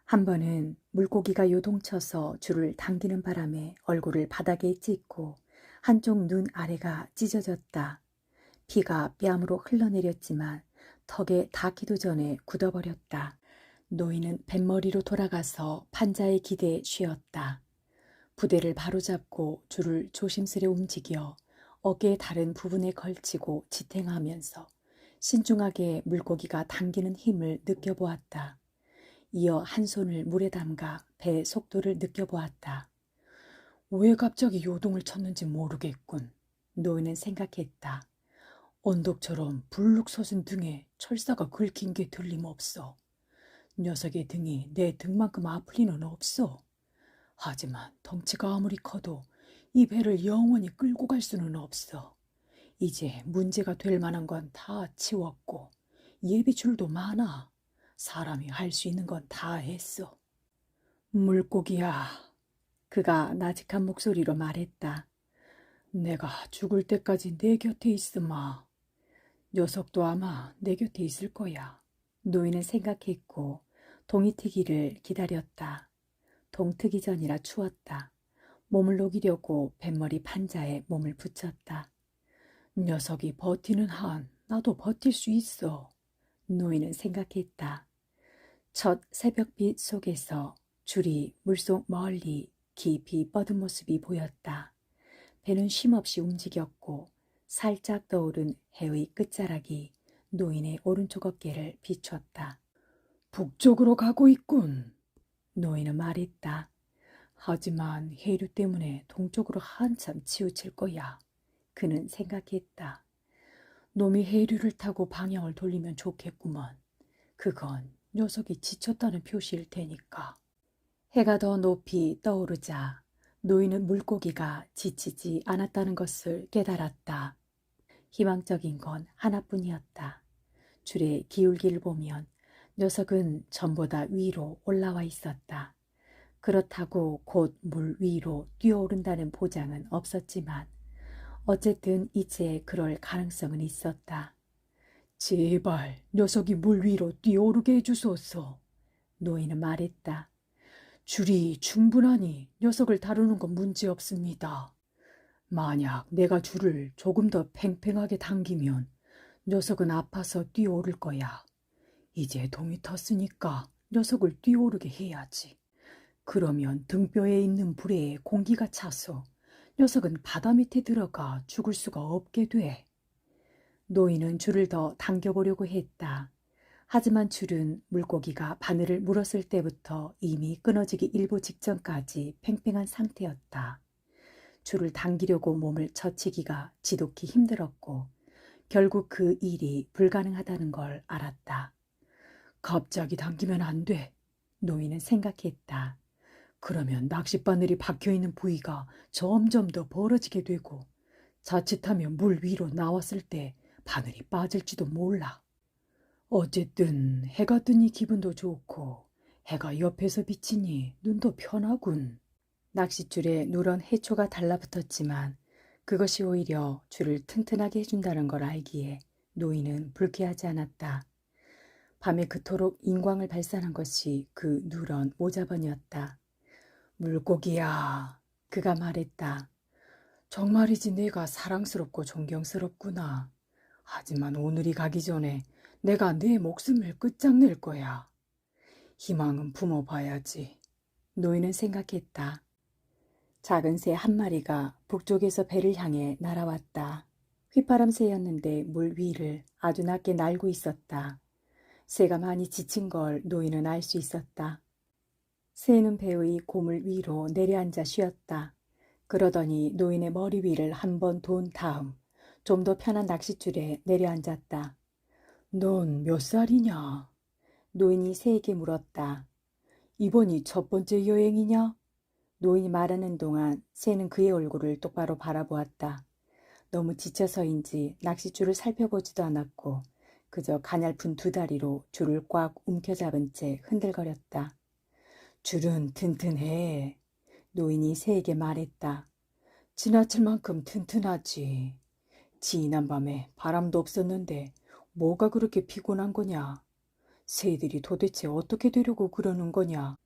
한 번은 물고기가 요동쳐서 줄을 당기는 바람에 얼굴을 바닥에 찍고 한쪽 눈 아래가 찢어졌다. 피가 뺨으로 흘러내렸지만 턱에 닿기도 전에 굳어버렸다. 노인은 뱃머리로 돌아가서 판자에 기대 쉬었다. 부대를 바로잡고 줄을 조심스레 움직여 어깨의 다른 부분에 걸치고 지탱하면서 신중하게 물고기가 당기는 힘을 느껴보았다. 이어 한 손을 물에 담가 배 속도를 느껴보았다. 왜 갑자기 요동을 쳤는지 모르겠군. 노인은 생각했다. 언덕처럼 불룩 솟은 등에 철사가 긁힌 게 틀림없어. 녀석의 등이 내 등만큼 아플 리는 없어. 하지만 덩치가 아무리 커도 이 배를 영원히 끌고 갈 수는 없어. 이제 문제가 될 만한 건 다 치웠고 예비줄도 많아. 사람이 할 수 있는 건 다 했어. 물고기야. 그가 나직한 목소리로 말했다. 내가 죽을 때까지 내 곁에 있으마. 녀석도 아마 내 곁에 있을 거야. 노인은 생각했고 동이 트기를 기다렸다. 동 트기 전이라 추웠다. 몸을 녹이려고 뱃머리 판자에 몸을 붙였다. 녀석이 버티는 한 나도 버틸 수 있어. 노인은 생각했다. 첫 새벽빛 속에서 줄이 물속 멀리 깊이 뻗은 모습이 보였다. 배는 쉼없이 움직였고 살짝 떠오른 해의 끝자락이 노인의 오른쪽 어깨를 비췄다. 북쪽으로 가고 있군. 노인은 말했다. 하지만 해류 때문에 동쪽으로 한참 치우칠 거야. 그는 생각했다. 놈이 해류를 타고 방향을 돌리면 좋겠구먼. 그건 녀석이 지쳤다는 표시일 테니까. 해가 더 높이 떠오르자 노인은 물고기가 지치지 않았다는 것을 깨달았다. 희망적인 건 하나뿐이었다. 줄의 기울기를 보면 녀석은 전보다 위로 올라와 있었다. 그렇다고 곧 물 위로 뛰어오른다는 보장은 없었지만 어쨌든 이제 그럴 가능성은 있었다. 제발 녀석이 물 위로 뛰어오르게 해주소서. 노인은 말했다. 줄이 충분하니 녀석을 다루는 건 문제없습니다. 만약 내가 줄을 조금 더 팽팽하게 당기면 녀석은 아파서 뛰어오를 거야. 이제 동이 텄으니까 녀석을 뛰어오르게 해야지. 그러면 등뼈에 있는 불에 공기가 차서 녀석은 바다 밑에 들어가 죽을 수가 없게 돼. 노인은 줄을 더 당겨보려고 했다. 하지만 줄은 물고기가 바늘을 물었을 때부터 이미 끊어지기 일보 직전까지 팽팽한 상태였다. 줄을 당기려고 몸을 젖히기가 지독히 힘들었고 결국 그 일이 불가능하다는 걸 알았다. 갑자기 당기면 안 돼. 노인은 생각했다. 그러면 낚싯바늘이 박혀있는 부위가 점점 더 벌어지게 되고 자칫하면 물 위로 나왔을 때 바늘이 빠질지도 몰라. 어쨌든 해가 뜨니 기분도 좋고 해가 옆에서 비치니 눈도 편하군. 낚싯줄에 누런 해초가 달라붙었지만 그것이 오히려 줄을 튼튼하게 해준다는 걸 알기에 노인은 불쾌하지 않았다. 밤에 그토록 인광을 발산한 것이 그 누런 모자번이었다. 물고기야, 그가 말했다. 정말이지 내가 사랑스럽고 존경스럽구나. 하지만 오늘이 가기 전에 내가 내 목숨을 끝장낼 거야. 희망은 품어봐야지. 노인은 생각했다. 작은 새 한 마리가 북쪽에서 배를 향해 날아왔다. 휘파람 새였는데 물 위를 아주 낮게 날고 있었다. 새가 많이 지친 걸 노인은 알 수 있었다. 새는 배의 고물 위로 내려앉아 쉬었다. 그러더니 노인의 머리 위를 한번 돈 다음 좀 더 편한 낚싯줄에 내려앉았다. 넌 몇 살이냐? 노인이 새에게 물었다. 이번이 첫 번째 여행이냐? 노인이 말하는 동안 새는 그의 얼굴을 똑바로 바라보았다. 너무 지쳐서인지 낚싯줄을 살펴보지도 않았고 그저 가냘픈 두 다리로 줄을 꽉 움켜잡은 채 흔들거렸다. 줄은 튼튼해. 노인이 새에게 말했다. 지나칠 만큼 튼튼하지. 지난밤에 바람도 없었는데 뭐가 그렇게 피곤한 거냐? 새들이 도대체 어떻게 되려고 그러는 거냐?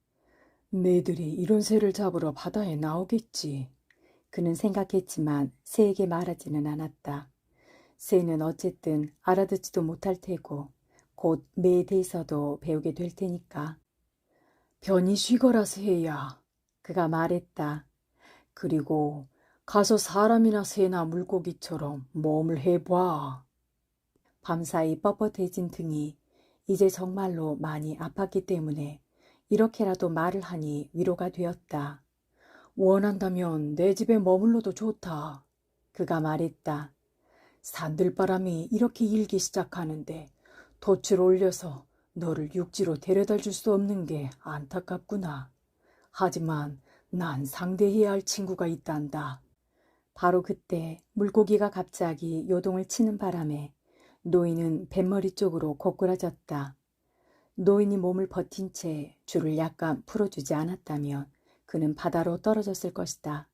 매들이 이런 새를 잡으러 바다에 나오겠지. 그는 생각했지만 새에게 말하지는 않았다. 새는 어쨌든 알아듣지도 못할 테고 곧 매에 대해서도 배우게 될 테니까. 편히 쉬거라 새야. 그가 말했다. 그리고 가서 사람이나 새나 물고기처럼 몸을 해봐. 밤사이 뻣뻣해진 등이 이제 정말로 많이 아팠기 때문에 이렇게라도 말을 하니 위로가 되었다. 원한다면 내 집에 머물러도 좋다. 그가 말했다. 산들바람이 이렇게 일기 시작하는데 돛을 올려서 너를 육지로 데려다 줄 수 없는 게 안타깝구나. 하지만 난 상대해야 할 친구가 있단다. 바로 그때 물고기가 갑자기 요동을 치는 바람에 노인은 뱃머리 쪽으로 고꾸라졌다. 노인이 몸을 버틴 채 줄을 약간 풀어주지 않았다면 그는 바다로 떨어졌을 것이다.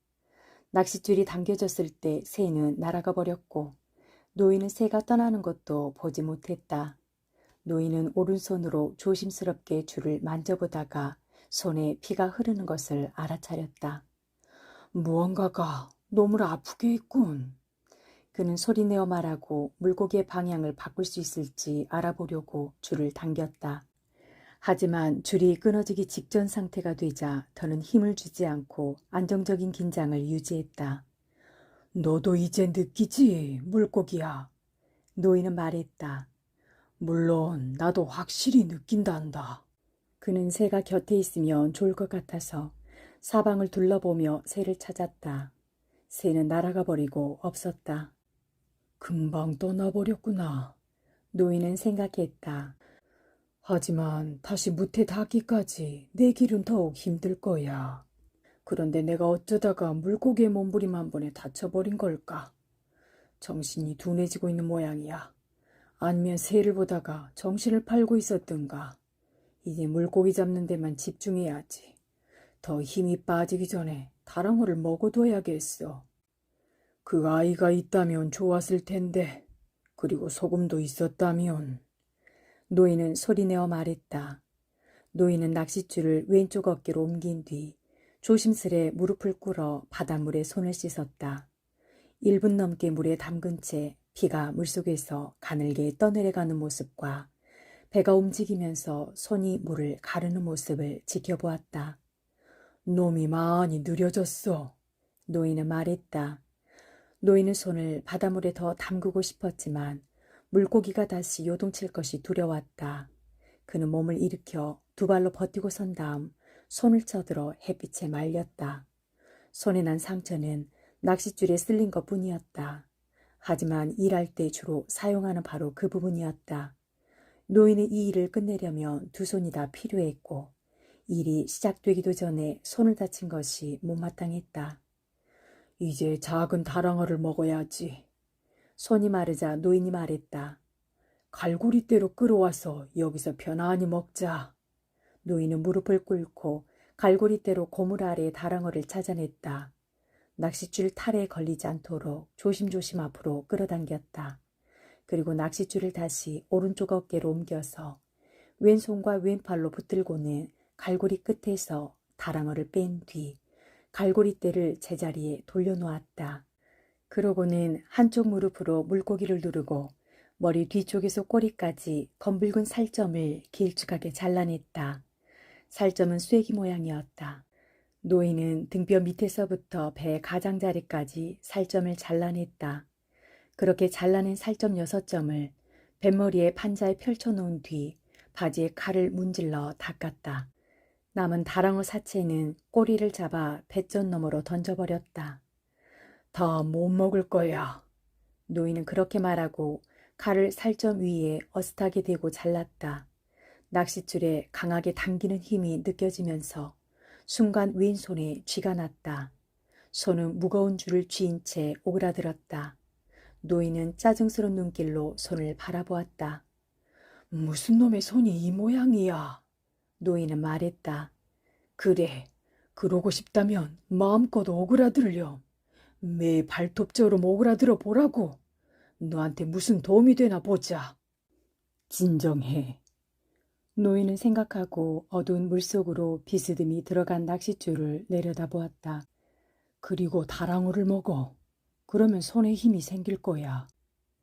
낚싯줄이 당겨졌을 때 새는 날아가 버렸고 노인은 새가 떠나는 것도 보지 못했다. 노인은 오른손으로 조심스럽게 줄을 만져보다가 손에 피가 흐르는 것을 알아차렸다. 무언가가 놈을 아프게 했군. 그는 소리내어 말하고 물고기의 방향을 바꿀 수 있을지 알아보려고 줄을 당겼다. 하지만 줄이 끊어지기 직전 상태가 되자 더는 힘을 주지 않고 안정적인 긴장을 유지했다. 너도 이제 느끼지, 물고기야. 노인은 말했다. 물론 나도 확실히 느낀단다. 그는 새가 곁에 있으면 좋을 것 같아서 사방을 둘러보며 새를 찾았다. 새는 날아가 버리고 없었다. 금방 떠나버렸구나. 노인은 생각했다. 하지만 다시 무태 닿기까지 내 길은 더욱 힘들 거야. 그런데 내가 어쩌다가 물고기의 몸부림 한 번에 다쳐버린 걸까? 정신이 둔해지고 있는 모양이야. 아니면 새를 보다가 정신을 팔고 있었던가. 이제 물고기 잡는 데만 집중해야지. 더 힘이 빠지기 전에 다랑어를 먹어둬야겠어. 그 아이가 있다면 좋았을 텐데. 그리고 소금도 있었다면. 노인은 소리내어 말했다. 노인은 낚싯줄을 왼쪽 어깨로 옮긴 뒤 조심스레 무릎을 꿇어 바닷물에 손을 씻었다. 1분 넘게 물에 담근 채 피가 물속에서 가늘게 떠내려가는 모습과 배가 움직이면서 손이 물을 가르는 모습을 지켜보았다. 놈이 많이 느려졌어. 노인은 말했다. 노인은 손을 바닷물에 더 담그고 싶었지만 물고기가 다시 요동칠 것이 두려웠다. 그는 몸을 일으켜 두 발로 버티고 선 다음 손을 쳐들어 햇빛에 말렸다. 손에 난 상처는 낚싯줄에 쓸린 것뿐이었다. 하지만 일할 때 주로 사용하는 바로 그 부분이었다. 노인은 이 일을 끝내려면 두 손이 다 필요했고 일이 시작되기도 전에 손을 다친 것이 못마땅했다. 이제 작은 다랑어를 먹어야지. 손이 마르자 노인이 말했다. 갈고리대로 끌어와서 여기서 편안히 먹자. 노인은 무릎을 꿇고 갈고리대로 고물 아래의 다랑어를 찾아냈다. 낚싯줄 탈에 걸리지 않도록 조심조심 앞으로 끌어당겼다. 그리고 낚싯줄을 다시 오른쪽 어깨로 옮겨서 왼손과 왼팔로 붙들고는 갈고리 끝에서 다랑어를 뺀 뒤 갈고리대를 제자리에 돌려놓았다. 그러고는 한쪽 무릎으로 물고기를 누르고 머리 뒤쪽에서 꼬리까지 검붉은 살점을 길쭉하게 잘라냈다. 살점은 쐐기 모양이었다. 노인은 등뼈 밑에서부터 배 가장자리까지 살점을 잘라냈다. 그렇게 잘라낸 살점 6점을 뱃머리에 판자에 펼쳐놓은 뒤 바지에 칼을 문질러 닦았다. 남은 다랑어 사체는 꼬리를 잡아 뱃전 너머로 던져버렸다. 다 못 먹을 거야. 노인은 그렇게 말하고 칼을 살점 위에 어슷하게 대고 잘랐다. 낚싯줄에 강하게 당기는 힘이 느껴지면서 순간 왼손에 쥐가 났다. 손은 무거운 줄을 쥐인 채 오그라들었다. 노인은 짜증스러운 눈길로 손을 바라보았다. 무슨 놈의 손이 이 모양이야? 노인은 말했다. 그래, 그러고 싶다면 마음껏 오그라들렴. 매 발톱처럼 오그라들어 보라고. 너한테 무슨 도움이 되나 보자. 진정해. 노인은 생각하고 어두운 물속으로 비스듬히 들어간 낚싯줄을 내려다보았다. 그리고 다랑어를 먹어. 그러면 손에 힘이 생길 거야.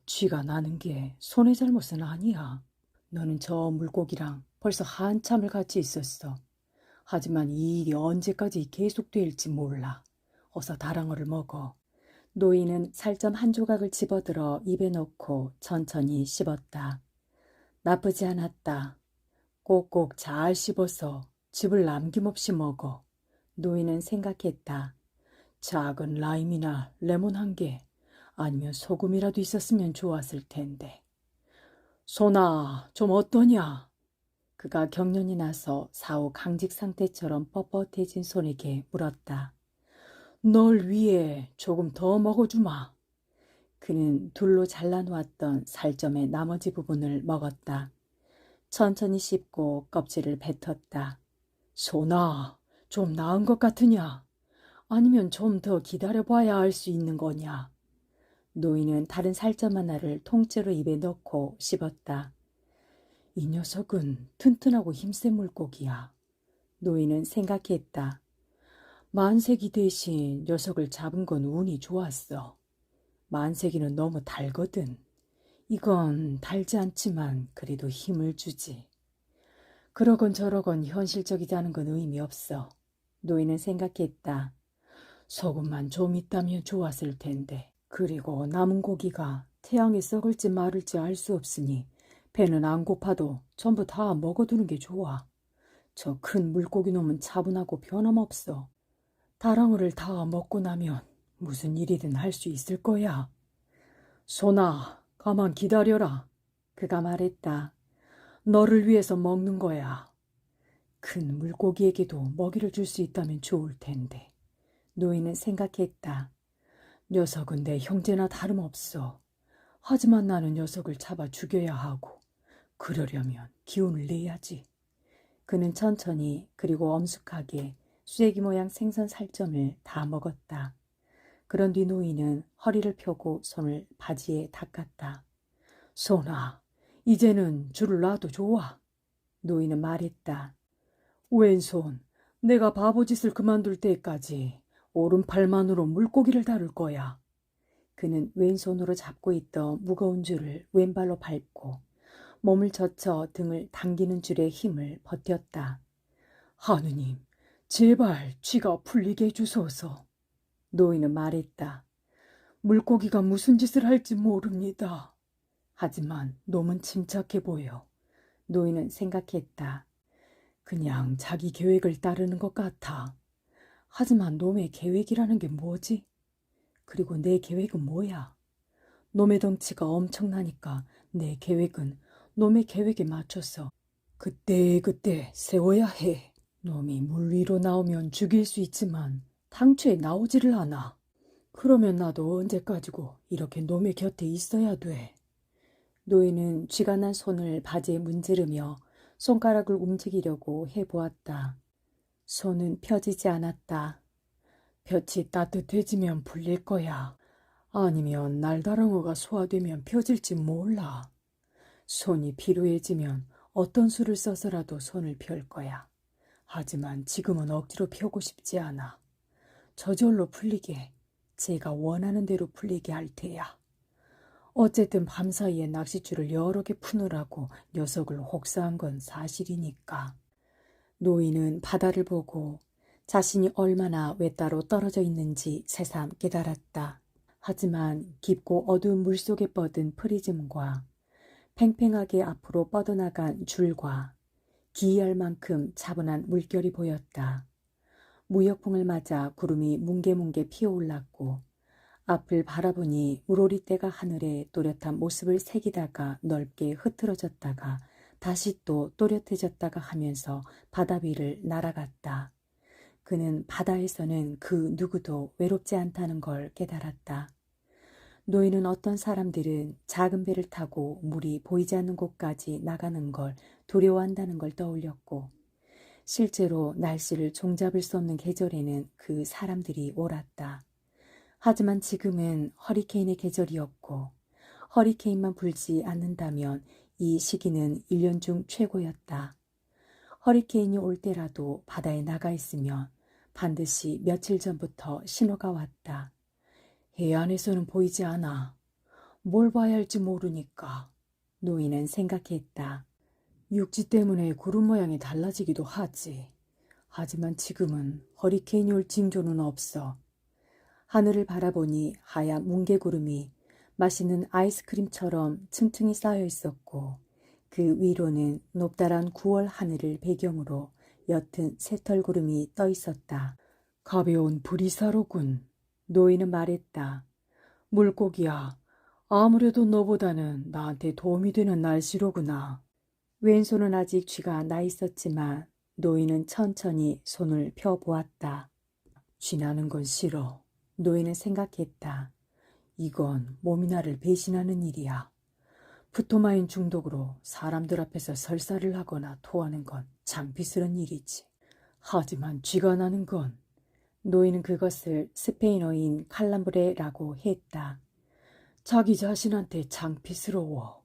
쥐가 나는 게 손의 잘못은 아니야. 너는 저 물고기랑 벌써 한참을 같이 있었어. 하지만 이 일이 언제까지 계속될지 몰라. 어서 다랑어를 먹어. 노인은 살점 한 조각을 집어들어 입에 넣고 천천히 씹었다. 나쁘지 않았다. 꼭꼭 잘 씹어서 즙을 남김없이 먹어. 노인은 생각했다. 작은 라임이나 레몬 한 개, 아니면 소금이라도 있었으면 좋았을 텐데. 소나, 좀 어떠냐? 그가 경련이 나서 사후 강직 상태처럼 뻣뻣해진 손에게 물었다. 널 위해 조금 더 먹어주마. 그는 둘로 잘라놓았던 살점의 나머지 부분을 먹었다. 천천히 씹고 껍질을 뱉었다. 소나, 좀 나은 것 같으냐? 아니면 좀 더 기다려봐야 할 수 있는 거냐? 노인은 다른 살점 하나를 통째로 입에 넣고 씹었다. 이 녀석은 튼튼하고 힘센 물고기야. 노인은 생각했다. 만세기 대신 녀석을 잡은 건 운이 좋았어. 만세기는 너무 달거든. 이건 달지 않지만 그래도 힘을 주지. 그러건 저러건 현실적이지 않은 건 의미 없어. 노인은 생각했다. 소금만 좀 있다면 좋았을 텐데. 그리고 남은 고기가 태양에 썩을지 마를지 알 수 없으니 배는 안 고파도 전부 다 먹어두는 게 좋아. 저 큰 물고기 놈은 차분하고 변함없어. 다랑어를 다 먹고 나면 무슨 일이든 할 수 있을 거야. 소나, 가만 기다려라. 그가 말했다. 너를 위해서 먹는 거야. 큰 물고기에게도 먹이를 줄 수 있다면 좋을 텐데. 노인은 생각했다. 녀석은 내 형제나 다름없어. 하지만 나는 녀석을 잡아 죽여야 하고 그러려면 기운을 내야지. 그는 천천히 그리고 엄숙하게 쐐기 모양 생선 살점을 다 먹었다. 그런 뒤 노인은 허리를 펴고 손을 바지에 닦았다. 소나, 이제는 줄을 놔도 좋아. 노인은 말했다. 왼손, 내가 바보짓을 그만둘 때까지 오른팔만으로 물고기를 다룰 거야. 그는 왼손으로 잡고 있던 무거운 줄을 왼발로 밟고 몸을 젖혀 등을 당기는 줄의 힘을 버텼다. 하느님, 제발 쥐가 풀리게 해주소서. 노인은 말했다. 물고기가 무슨 짓을 할지 모릅니다. 하지만 놈은 침착해 보여. 노인은 생각했다. 그냥 자기 계획을 따르는 것 같아. 하지만 놈의 계획이라는 게 뭐지? 그리고 내 계획은 뭐야? 놈의 덩치가 엄청나니까 내 계획은 놈의 계획에 맞춰서 그때그때 세워야 해. 놈이 물 위로 나오면 죽일 수 있지만 당초에 나오지를 않아. 그러면 나도 언제까지고 이렇게 놈의 곁에 있어야 돼. 노인은 쥐가 난 손을 바지에 문지르며 손가락을 움직이려고 해보았다. 손은 펴지지 않았다. 볕이 따뜻해지면 풀릴 거야. 아니면 날다랑어가 소화되면 펴질지 몰라. 손이 피로해지면 어떤 수를 써서라도 손을 펼 거야. 하지만 지금은 억지로 펴고 싶지 않아. 저절로 풀리게, 제가 원하는 대로 풀리게 할 테야. 어쨌든 밤사이에 낚싯줄을 여러 개 푸느라고 녀석을 혹사한 건 사실이니까. 노인은 바다를 보고 자신이 얼마나 외따로 떨어져 있는지 새삼 깨달았다. 하지만 깊고 어두운 물속에 뻗은 프리즘과 팽팽하게 앞으로 뻗어나간 줄과 기이할 만큼 차분한 물결이 보였다. 무역풍을 맞아 구름이 뭉게뭉게 피어올랐고 앞을 바라보니 우로리대가 하늘에 또렷한 모습을 새기다가 넓게 흐트러졌다가 다시 또 또렷해졌다가 하면서 바다 위를 날아갔다. 그는 바다에서는 그 누구도 외롭지 않다는 걸 깨달았다. 노인은 어떤 사람들은 작은 배를 타고 물이 보이지 않는 곳까지 나가는 걸 두려워한다는 걸 떠올렸고 실제로 날씨를 종잡을 수 없는 계절에는 그 사람들이 옳았다. 하지만 지금은 허리케인의 계절이었고 허리케인만 불지 않는다면 이 시기는 1년 중 최고였다. 허리케인이 올 때라도 바다에 나가 있으면 반드시 며칠 전부터 신호가 왔다. 해안에서는 보이지 않아. 뭘 봐야 할지 모르니까. 노인은 생각했다. 육지 때문에 구름 모양이 달라지기도 하지. 하지만 지금은 허리케인이 올 징조는 없어. 하늘을 바라보니 하얀 뭉게구름이 맛있는 아이스크림처럼 층층이 쌓여 있었고 그 위로는 높다란 9월 하늘을 배경으로 옅은 새털구름이 떠 있었다. 가벼운 브리사로군. 노인은 말했다. 물고기야, 아무래도 너보다는 나한테 도움이 되는 날씨로구나. 왼손은 아직 쥐가 나 있었지만 노인은 천천히 손을 펴보았다. 쥐나는 건 싫어. 노인은 생각했다. 이건 몸이 나를 배신하는 일이야. 푸토마인 중독으로 사람들 앞에서 설사를 하거나 토하는 건 창피스런 일이지. 하지만 쥐가 나는 건 노인은 그것을 스페인어인 칼람브레라고 했다. 자기 자신한테 창피스러워.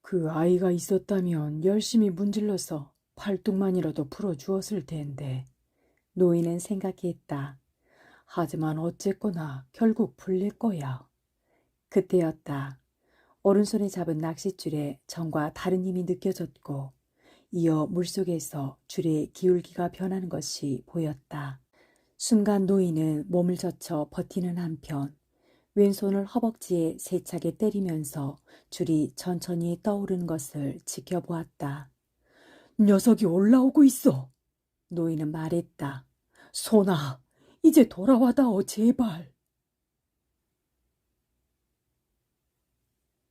그 아이가 있었다면 열심히 문질러서 팔뚝만이라도 풀어주었을 텐데. 노인은 생각했다. 하지만 어쨌거나 결국 풀릴 거야. 그때였다. 오른손에 잡은 낚싯줄에 정과 다른 힘이 느껴졌고 이어 물속에서 줄의 기울기가 변하는 것이 보였다. 순간 노인은 몸을 젖혀 버티는 한편 왼손을 허벅지에 세차게 때리면서 줄이 천천히 떠오르는 것을 지켜보았다. 녀석이 올라오고 있어. 노인은 말했다. 소나, 이제 돌아와다오 제발.